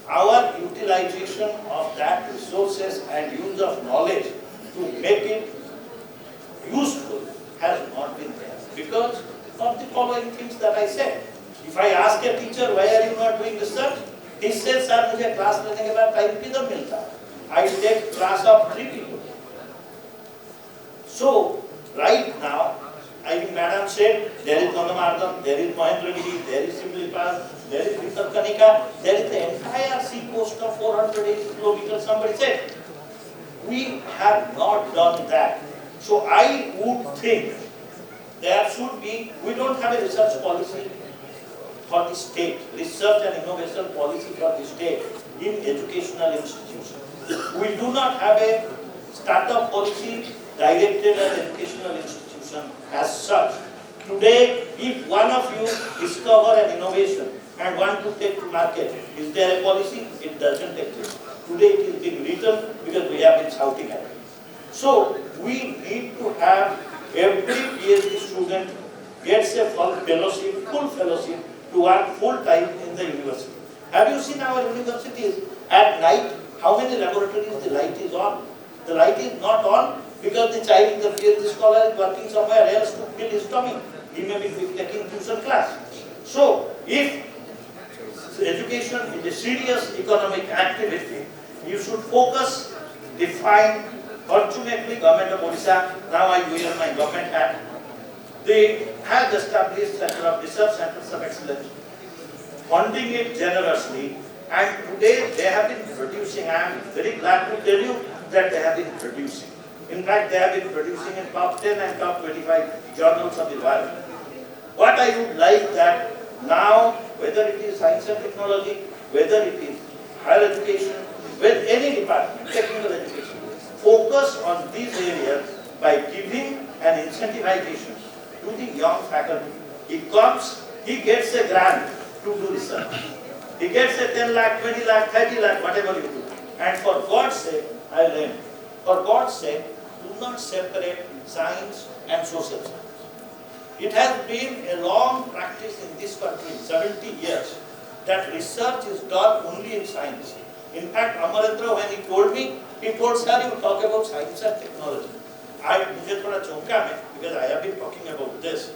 Our utilization of that resources and use of knowledge to make it useful has not been there because of the following things that I said. If I ask a teacher, why are you not doing research? He says, sir, मुझे class लेने के बाद time किधर मिलता? I take class of 3 people. So, right now, I think Madam said, there is Gangamardhan, there is Mahendragiri, there is Simlipaal, there is Vitarkanika, there is the entire sea coast of 480 kilometers, somebody said. We have not done that. So I would think there should be, we don't have a research policy for the state, research and innovation policy for the state in educational institutions. We do not have a startup policy directed at educational institution as such. Today, if one of you discover an innovation and want to take to market, is there a policy? It doesn't exist. Today it is being written because we have been shouting at it. So we need to have every PhD student gets a full fellowship to work full time in the university. Have you seen our universities at night? How many laboratories the light is on? The light is not on because the child, the PhD scholar is working somewhere else to fill his tummy. He may be taking tuition class. So if education is a serious economic activity, you should focus, define. Fortunately, Government of Odisha, now I wear my government hat, they have established Center of Research, Centers of Excellence, funding it generously, and today they have been producing. I am very glad to tell you that they have been producing. In fact, they have been producing in top 10 and top 25 journals of the world. What I would like that now, whether it is science and technology, whether it is higher education, with any department, technical education, focus on these areas by giving an incentivization to the young faculty. He comes, he gets a grant to do research. He gets a 10 lakh, 20 lakh, 30 lakh, whatever you do. And for God's sake, I learned, for God's sake, do not separate science and social science. It has been a long practice in this country, 70 years, that research is done only in science. In fact, Amarendra, when he told me, he told, sir, you talk about science and technology. Mujhe thoda chonka mein, because I have been talking about this.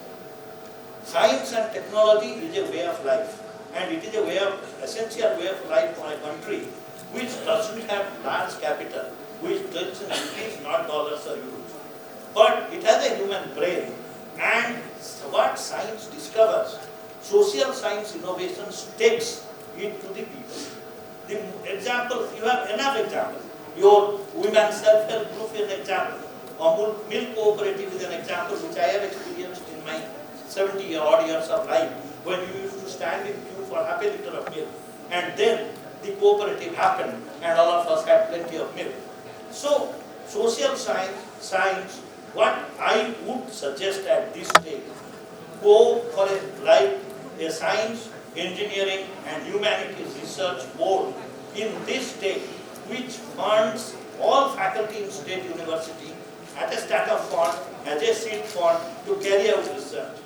Science and technology is a way of life, and it is a way of, essential way of life for a country which doesn't have large capital, which deals in rupees, not dollars or euros. But it has a human brain, and what science discovers, social science innovations takes it to the people. The example, you have enough examples. Your women's self-help group is an example. Amul Milk Cooperative is an example which I have experienced in my 70-odd years of life, when you used to stand in queue for half a liter of milk, and then the cooperative happened and all of us had plenty of milk. So, social science, what I would suggest at this stage, go for a science, engineering and humanities research board in this state, which funds all faculty in state university at a startup fund, as a seed fund to carry out research.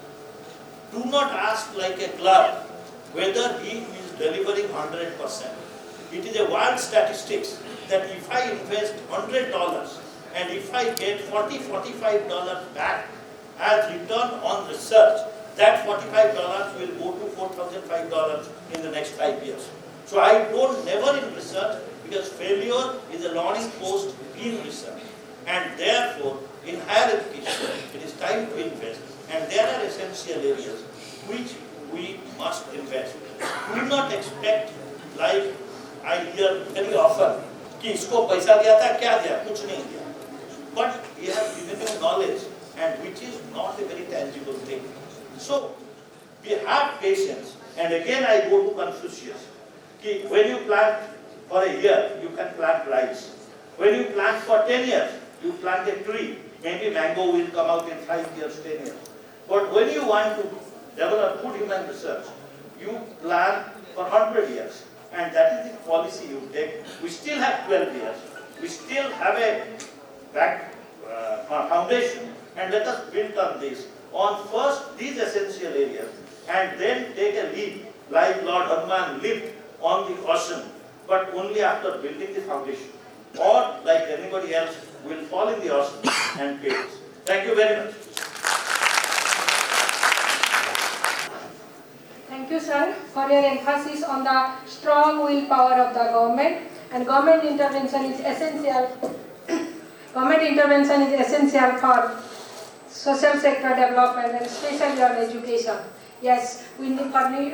Do not ask like a clerk whether he is delivering 100%. It is a wild statistics that if I invest $100 and if I get $45 back as return on research, that $45 will go to $4,005 in the next 5 years. So I don't never in research, because failure is a learning post in research. And therefore, in higher education, it is time to invest. And there are essential areas which we must invest. Do not expect, like I hear very often, कि इसको पैसा दिया था, क्या दिया? कुछ नहीं दिया. But we have given you knowledge, and which is not a very tangible thing. So, we have patience, and again I go to Confucius. Ki when you plant for a year, you can plant rice. When you plant for 10 years, you plant a tree. Maybe mango will come out in 5 years, 10 years. But when you want to develop good human research, you plant for 100 years. And that is the policy you take. We still have 12 years. We still have a foundation, and let us build on this. On first these essential areas, and then take a leap, like Lord Hanuman leaped on the ocean, but only after building the foundation. Or like anybody else, will fall in the ocean and perish. Thank you very much. Thank you, sir, for your emphasis on the strong willpower of the government and government intervention is essential. Government intervention is essential for social sector development and especially on education. Yes, we need for having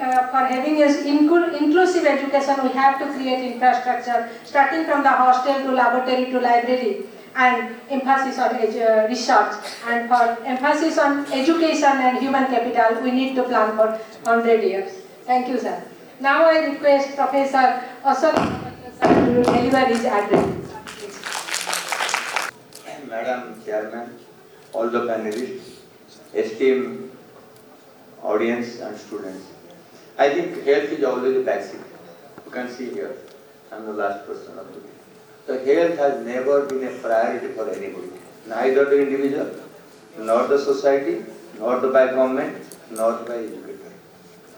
an inclusive education, we have to create infrastructure, starting from the hostel to laboratory to library, and emphasis on research. And for emphasis on education and human capital, we need to plan for 100 years. Thank you, sir. Now I request Professor Ashok to deliver his address. Madam Chairman, all the panelists, esteemed audience and students. I think health is always basic. You can see here, I am the last person of the day. So health has never been a priority for anybody, neither the individual, nor the society, nor the by government, nor by educator.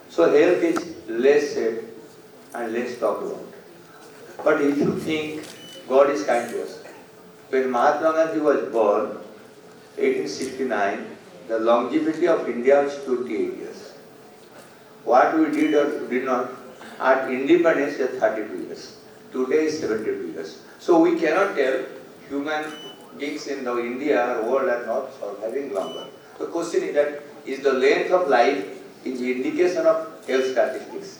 So health is less said and less talked about. But if you think God is kind to us, when Mahatma Gandhi was born, 1869, the longevity of India was 28 years. What we did or did not, at independence is 32 years. Today is 72 years. So we cannot tell human beings in the India or world are not surviving longer. The question is that, is the length of life is the indication of health statistics?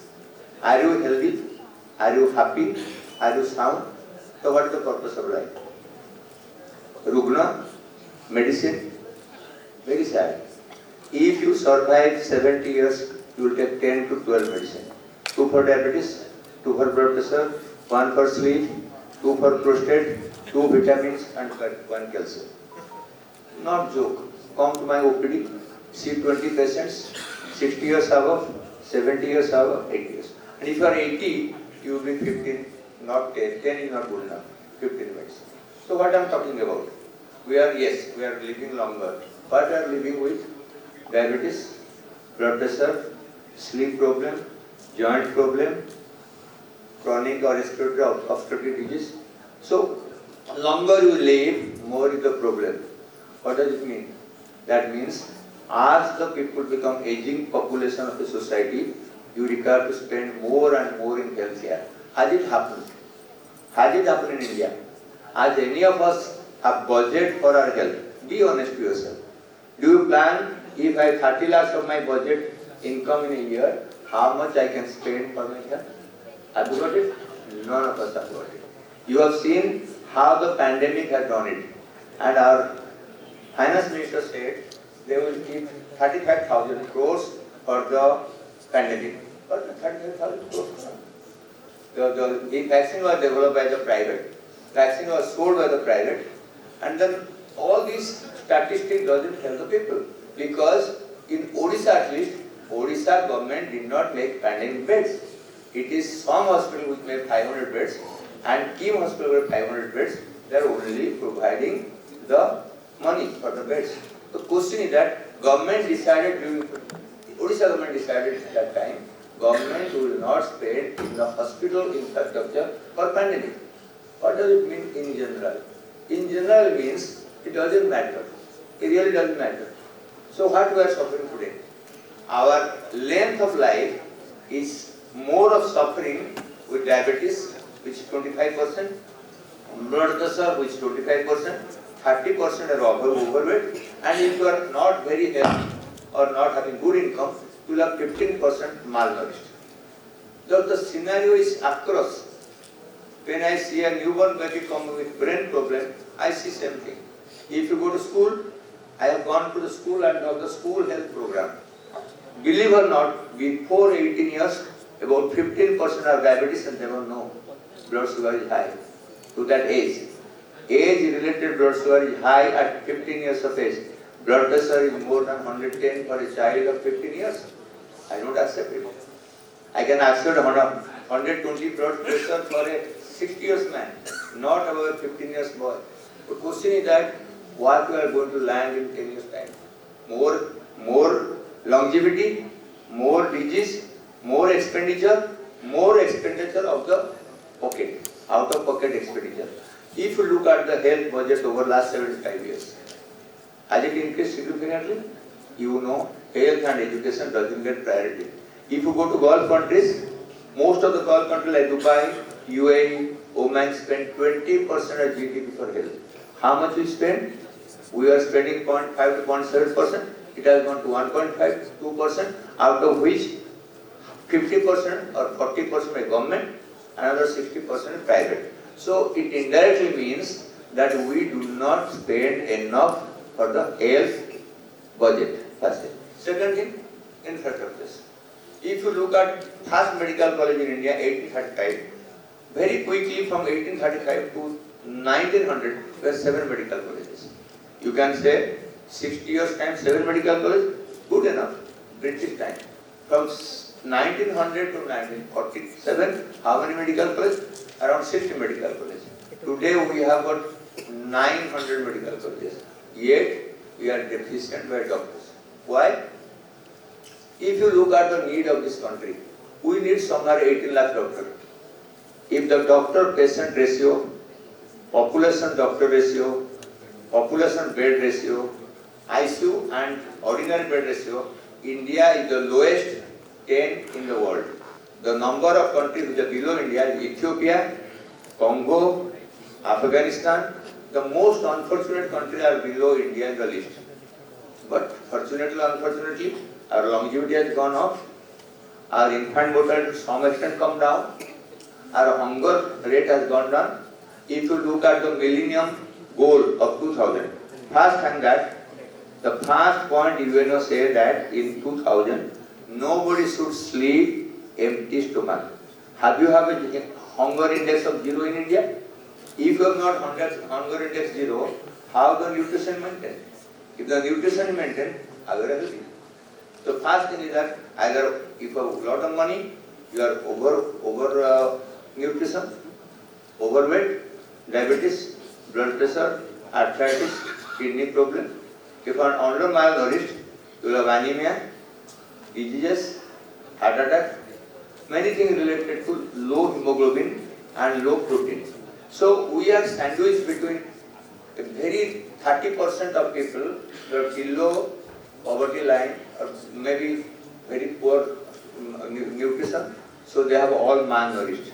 Are you healthy? Are you happy? Are you sound? So what is the purpose of life? Rugna, medicine, very sad. If you survive 70 years, you will take 10 to 12 medicine. 2 for diabetes, 2 for blood pressure, 1 for sleep, 2 for prostate, 2 vitamins and 1 calcium. Not joke. Come to my OPD, see 20 patients, 60 years above, 70 years above, 80 years. And if you are 80, you will be 15, not 10. 10 is not good enough. 15 medicine. So what I am talking about? We are living longer, but we are living with diabetes, blood pressure, sleep problem, joint problem, chronic or respiratory obstructive disease. So, longer you live, more is the problem. What does it mean? That means, as the people become aging population of the society, you require to spend more and more in healthcare. Has it happened? Has it happened in India? Has any of us have budget for our health? Be honest to yourself. Do you plan, if I have 30 lakhs of my budget income in a year, how much I can spend for my health? Have you got it? None of us have got it. You have seen how the pandemic has done it. And our finance minister said they will give 35,000 crores for the pandemic. But 35,000 crores? The vaccine was developed by the private. Vaccine was sold by the private. And then all these statistics doesn't help the people. Because in Odisha at least, Odisha government did not make pandemic beds. It is some hospital which made 500 beds and Kim hospital with 500 beds. They are only providing the money for the beds. The question is that government decided Odisha government decided at that time, government will not spend in the hospital infrastructure for pandemic. What does it mean in general? In general means it doesn't matter. It really doesn't matter. So what we are suffering today? Our length of life is more of suffering with diabetes, which is 25%, blood pressure, which is 25%, 30% are overweight, and if you are not very healthy or not having good income, you will have 15% malnourished. So the scenario is across. When I see a newborn baby come with brain problem, I see same thing. If you go to school, I have gone to the school and done the school health program. Believe or not, before 18 years, about 15% have diabetes and they don't know blood sugar is high. To that age. Age-related blood sugar is high at 15 years of age. Blood pressure is more than 110 for a child of 15 years. I don't accept it. I can accept 120 blood pressure for a 60 years man, not about a 15 years boy. The question is that what we are going to land in 10 years time. More longevity, more disease, more expenditure of the pocket, out of pocket expenditure. If you look at the health budget over last 75 years, has it increased significantly? You know, health and education doesn't get priority. If you go to Gulf countries, most of the Gulf countries like Dubai, UAE, Oman spent 20% of GDP for health. How much we spend? We are spending 0.5 to 0.7%. It has gone to 1.5 to 2%, out of which 50% or 40% by government, another 60% private. So it indirectly means that we do not spend enough for the health budget. First thing. Second thing, infrastructures. If you look at first medical college in India, 1835, very quickly from 1835 to 1900, there were 7 medical colleges. You can say 60 years time, 7 medical colleges, good enough, British time. From 1900 to 1947, how many medical colleges? Around 60 medical colleges. Today we have got 900 medical colleges, yet we are deficient by doctors. Why? If you look at the need of this country, we need somewhere 18 lakh doctors. If the doctor-patient ratio, population-doctor ratio, population-bed ratio, ICU and ordinary bed ratio, India is the lowest 10 in the world. The number of countries which are below India is Ethiopia, Congo, Afghanistan. The most unfortunate countries are below India in the list. But fortunately, unfortunately, our longevity has gone up, our infant mortality to some extent come down, our hunger rate has gone down. If you look at the millennium goal of 2000, first thing that, the first point UNO say that in 2000, nobody should sleep empty stomach. Have you have a hunger index of 0 in India? If you have not hunger index 0, how the nutrition maintained? If the nutrition is maintained, how are you healthy? So first thing is that either if you have a lot of money, you are over nutrition, overweight, diabetes, blood pressure, arthritis, kidney problem. If you are under malnourished, you will have anemia, diseases, heart attack, many things related to low hemoglobin and low protein. So we are sandwiched between a very 30% of people who are below poverty line or maybe very poor nutrition, so they have all malnourished.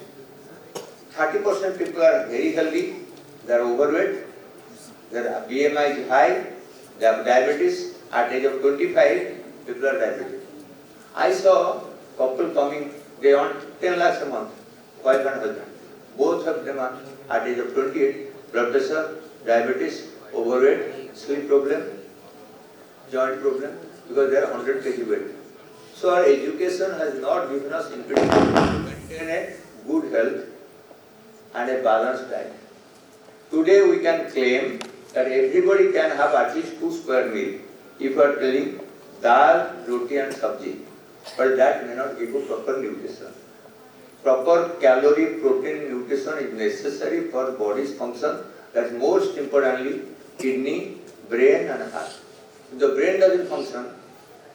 30% people are very healthy, they are overweight, their BMI is high, they have diabetes. At age of 25, people are diabetic. I saw couple coming, they earn 10 lakhs a month, wife and husband. Both of them are at age of 28, blood pressure, diabetes, overweight, sleep problem, joint problem, because they are 100 kg weight. So our education has not given us ingredient to maintain a good health and a balanced diet. Today we can claim that everybody can have at least 2 square meals if you are telling dal, roti and sabji, but that may not give you proper nutrition. Proper calorie, protein, nutrition is necessary for body's function. That's most importantly kidney, brain and heart. If the brain doesn't function,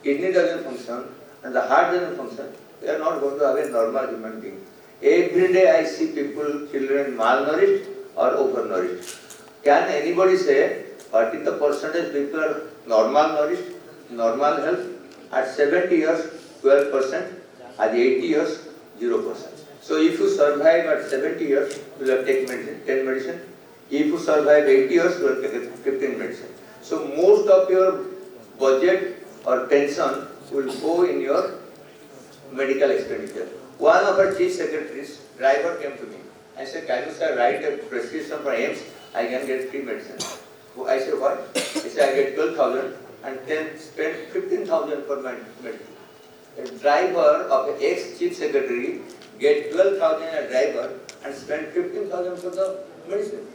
kidney doesn't function and the heart doesn't function, they are not going to have a normal human being. Every day I see people, children malnourished or overnourished. Can anybody say what is the percentage people are normal nourished, normal health? At 70 years, 12%, at 80 years, 0%. So if you survive at 70 years, you will take medicine, 10 medicine. If you survive 80 years, you will take 15 medicine. So most of your budget or pension will go in your medical expenditure. One of our chief secretaries, driver came to me. I said, can you sir write a prescription for AIMS? I can get free medicine. So I said, what? He said, I get 12,000 and then spend 15,000 for my medicine. A driver of an ex-chief secretary get 12,000 a driver and spend 15,000 for the medicine.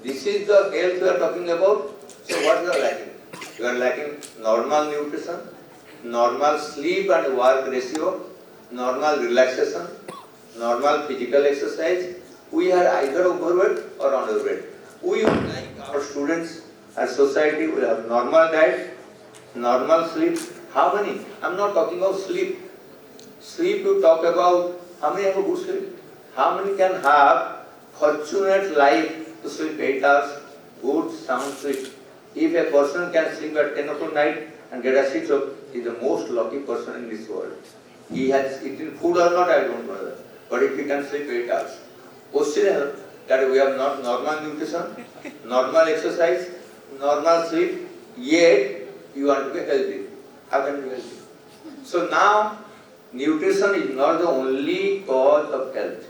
This is the health we are talking about. So what you are lacking? You are lacking normal nutrition, normal sleep and work ratio, normal relaxation, normal physical exercise. We are either overweight or underweight. We would like our students, our society will have normal diet, normal sleep. How many? I'm not talking about sleep. Sleep you talk about, how many have a good sleep? How many can have fortunate life to sleep 8 hours, good sound sleep? If a person can sleep at 10 o'clock night and get a 6 o'clock, he is the most lucky person in this world. He has eaten food or not, I don't know. But if he can sleep 8 hours. Question is, that we have not normal nutrition, normal exercise, normal sleep, yet you want to be healthy. How can you be healthy? So now, nutrition is not the only cause of health.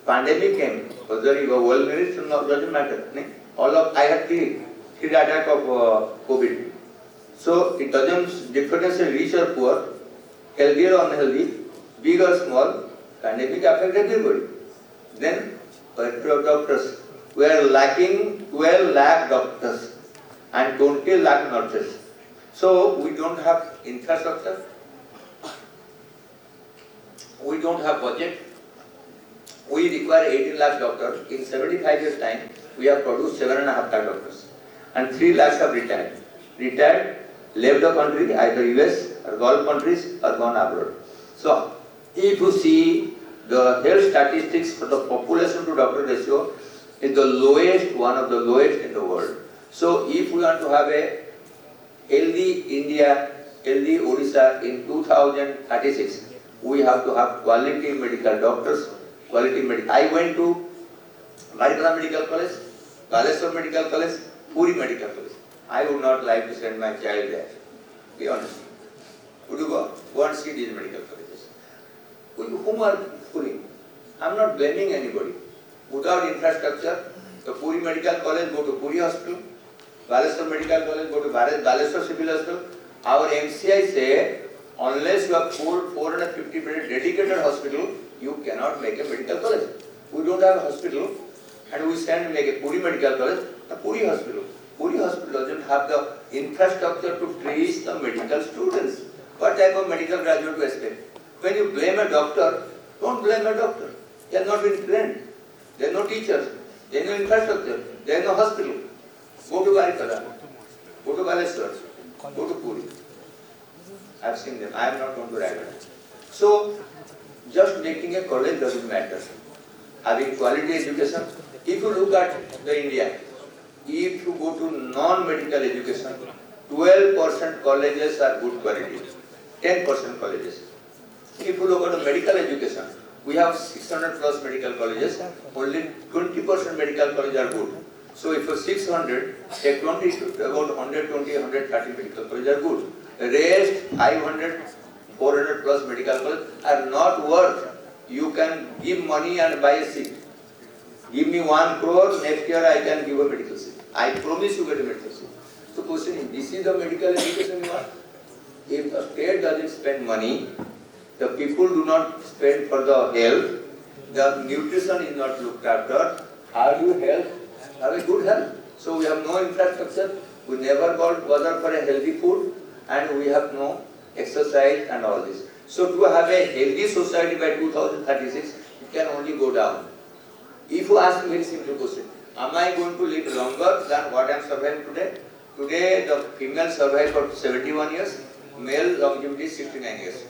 Pandemic came, whether you were well nourished or not, doesn't matter. I had three attack of COVID. So it doesn't differentiate rich or poor, healthy or unhealthy, big or small. Pandemic affected everybody. Then doctors. We are lacking 12 lakh doctors and 20 lakh nurses. So we don't have infrastructure. We don't have budget. We require 18 lakh doctors. In 75 years' time, we have produced 7.5 lakh doctors. And 3 lakhs have retired. Retired, left the country, either US or Gulf countries or gone abroad. So, if you see the health statistics for the population to doctor ratio is the lowest, one of the lowest in the world. So, if we want to have a healthy India, healthy Odisha in 2036, we have to have quality medical doctors, quality medical. I went to Varikala Medical College, Bhubaneswar Medical College, Puri Medical College. I would not like to send my child there. Be honest. Would you go? Go and see these medical colleges. Whom are fooling? I am not blaming anybody. Without infrastructure, the Puri Medical College, go to Puri Hospital. Bhubaneswar Medical College, go to Bhubaneswar Civil Hospital. Our MCI say, unless you have 450 bedded dedicated hospital, you cannot make a medical college. We don't have a hospital, and we send like a Puri Medical College, a Puri Hospital. Puri Hospital doesn't have the infrastructure to train the medical students. What type of medical graduate to expect? When you blame a doctor, don't blame a doctor. They are not been trained. There are no teachers. There is no infrastructure. There is no hospital. Go to Varikala. Go to Bhubaneswar. Go to Puri. I have seen them. I am not going to write it. So, just making a college doesn't matter. Having quality education. If you look at the India, if you go to non-medical education, 12% colleges are good quality, 10% colleges. If you look at the medical education, we have 600 plus medical colleges, only 20% medical colleges are good. So if you 600, take 20 to about 120, 130 medical colleges are good. The rest 500, 400 plus medical colleges are not worth. You can give money and buy a seat. Give me 1 crore, next year I can give a medical seat. I promise you get a medical seat. So question is, this is the medical education you want? If the state doesn't spend money, the people do not spend for the health, the nutrition is not looked after, how do you have a good health? So we have no infrastructure, we never got bother for a healthy food, and we have no exercise and all this. So to have a healthy society by 2036, it can only go down. If you ask me a very simple question, am I going to live longer than what I am surviving today? Today the female survives for 71 years, male longevity is 69 years.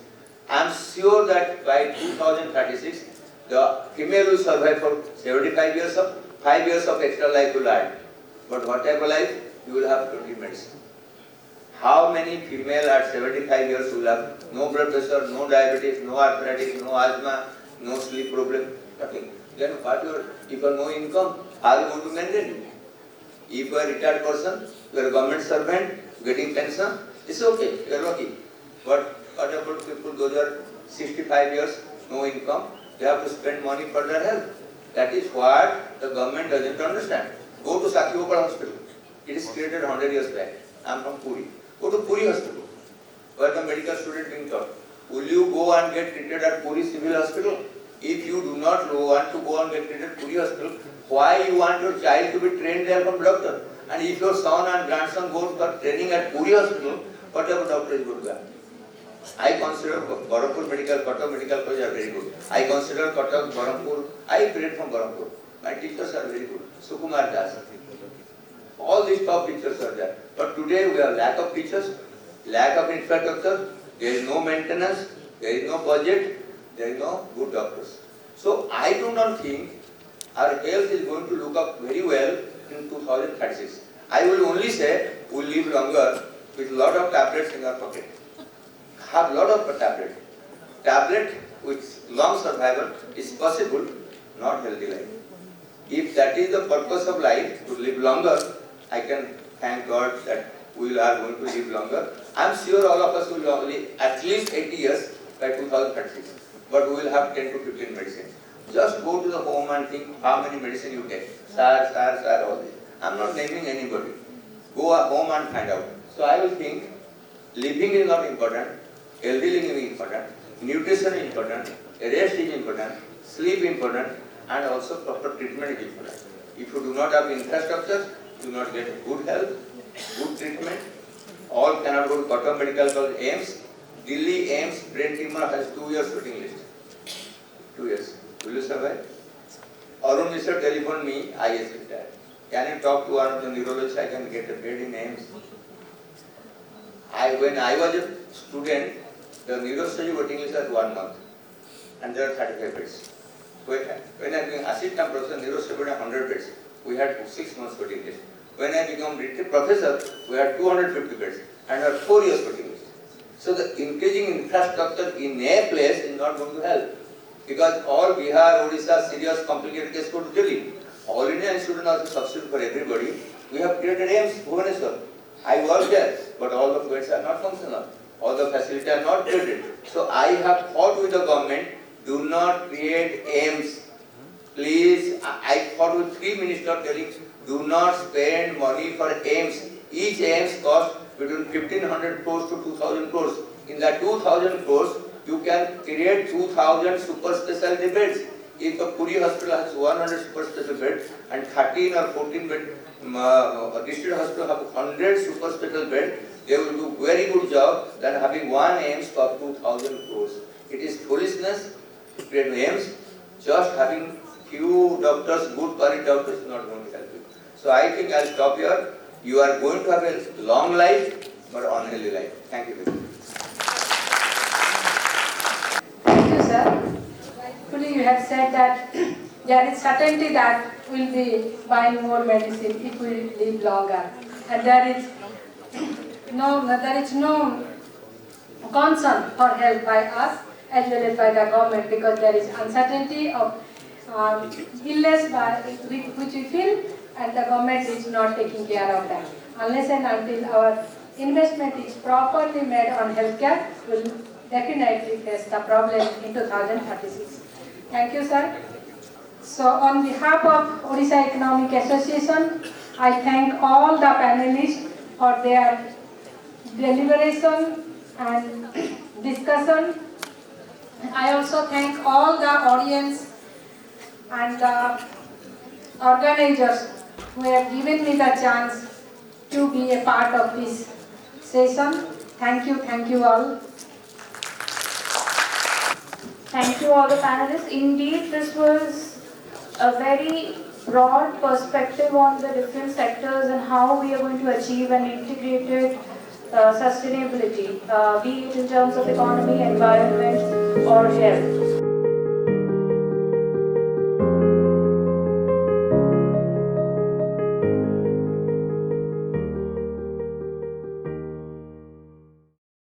I am sure that by 2036, the female will survive for 75 years of 5 years of extra life will add. But what type of life? You will have 20 minutes. How many female at 75 years will have no blood pressure, no diabetes, no arthritis, no asthma, no sleep problem? Nothing. Then what if you have no income, how are you going to maintain it? If you are a retired person, you are a government servant, getting pension, it's okay, you are lucky. But what about people, those are 65 years, no income, they have to spend money for their health. That is what the government doesn't understand. Go to Sakyogopal Hospital. It is created 100 years back. I am from Puri. Go to Puri Hospital, where the medical student being taught. Will you go and get treated at Puri Civil Hospital? If you do not want to go and get treated at Puri Hospital, why you want your child to be trained there from doctor? And if your son and grandson goes for training at Puri Hospital, whatever doctor is good there. I consider Barampur Medical, Cuttack Medical College are very good. I consider Cuttack, Barampur. I graduated from Barampur. My teachers are very good. Sukumar Das. All these top teachers are there. But today we have lack of teachers, lack of infrastructure, there is no maintenance, there is no budget, there is no good doctors. So I do not think our health is going to look up very well in 2036. I will only say we will live longer with a lot of tablets in our pocket. Have a lot of tablets. Tablet with long survival is possible, not healthy life. If that is the purpose of life, to live longer, I can thank God that we are going to live longer. I am sure all of us will live at least 80 years by 2036, but we will have 10 to 15 medicines. Just go to the home and think how many medicine you take. Sir, all this. I am not naming anybody. Go home and find out. So I will think living is not important, healthy living is important, nutrition is important, rest is important, sleep important, and also proper treatment is important. If you do not have infrastructure, you do not get good health, good treatment. All cannot go to Kottam Medical College, AIMS. Delhi AIMS brain tumor has 2 years waiting list. 2 years. Will you survive? Arun Nisar telephoned me, I is retired. Can you talk to one of the neurologists? I can get a bed in AIMS. When I was a student, the neurosurgery waiting list was 1 month, and there are 35 beds. When I became assistant professor, neurosurgery had 100 beds. We had 6 months waiting list. When I became professor, we had 250 beds and had 4 years waiting list. So the increasing infrastructure in a place is not going to help, because all Bihar, Odisha, serious complicated case go to Delhi. All India Institute also substitute for everybody. We have created AIMS, Bhubaneswar. I work there, but all the beds are not functional. All the facilities are not created. So I have fought with the government, do not create AIMS. Please, I fought with 3 ministers telling, do not spend money for AIMS. Each AIMS costs between 1500 crores to 2000 crores. In that 2000 crores, you can create 2000 super specialty beds. If a Puri hospital has 100 super specialty beds and 13 or 14 bed district hospital have 100 super special beds, they will do very good job than having one AIMS for 2000 crores. It is foolishness to create AIMS. Just having few doctors, good quality doctors, is not going to help you. So I think I'll stop here. You are going to have a long life, but unhealthy life. Thank you very much. Thank you, sir. Rightfully, you have said that there is certainty that we will be buying more medicine if we live longer, and there is no concern for health by us as well as by the government, because there is uncertainty of illness which we feel, and the government is not taking care of that. Unless and until our investment is properly made on healthcare, we will definitely face the problem in 2036. Thank you, sir. So on behalf of Odisha Economic Association, I thank all the panelists for their deliberation and discussion. I also thank all the audience and the organizers who have given me the chance to be a part of this session. Thank you all. Thank you all the panelists. Indeed, this was a very broad perspective on the different sectors and how we are going to achieve an integrated sustainability, be it in terms of economy, environment or health.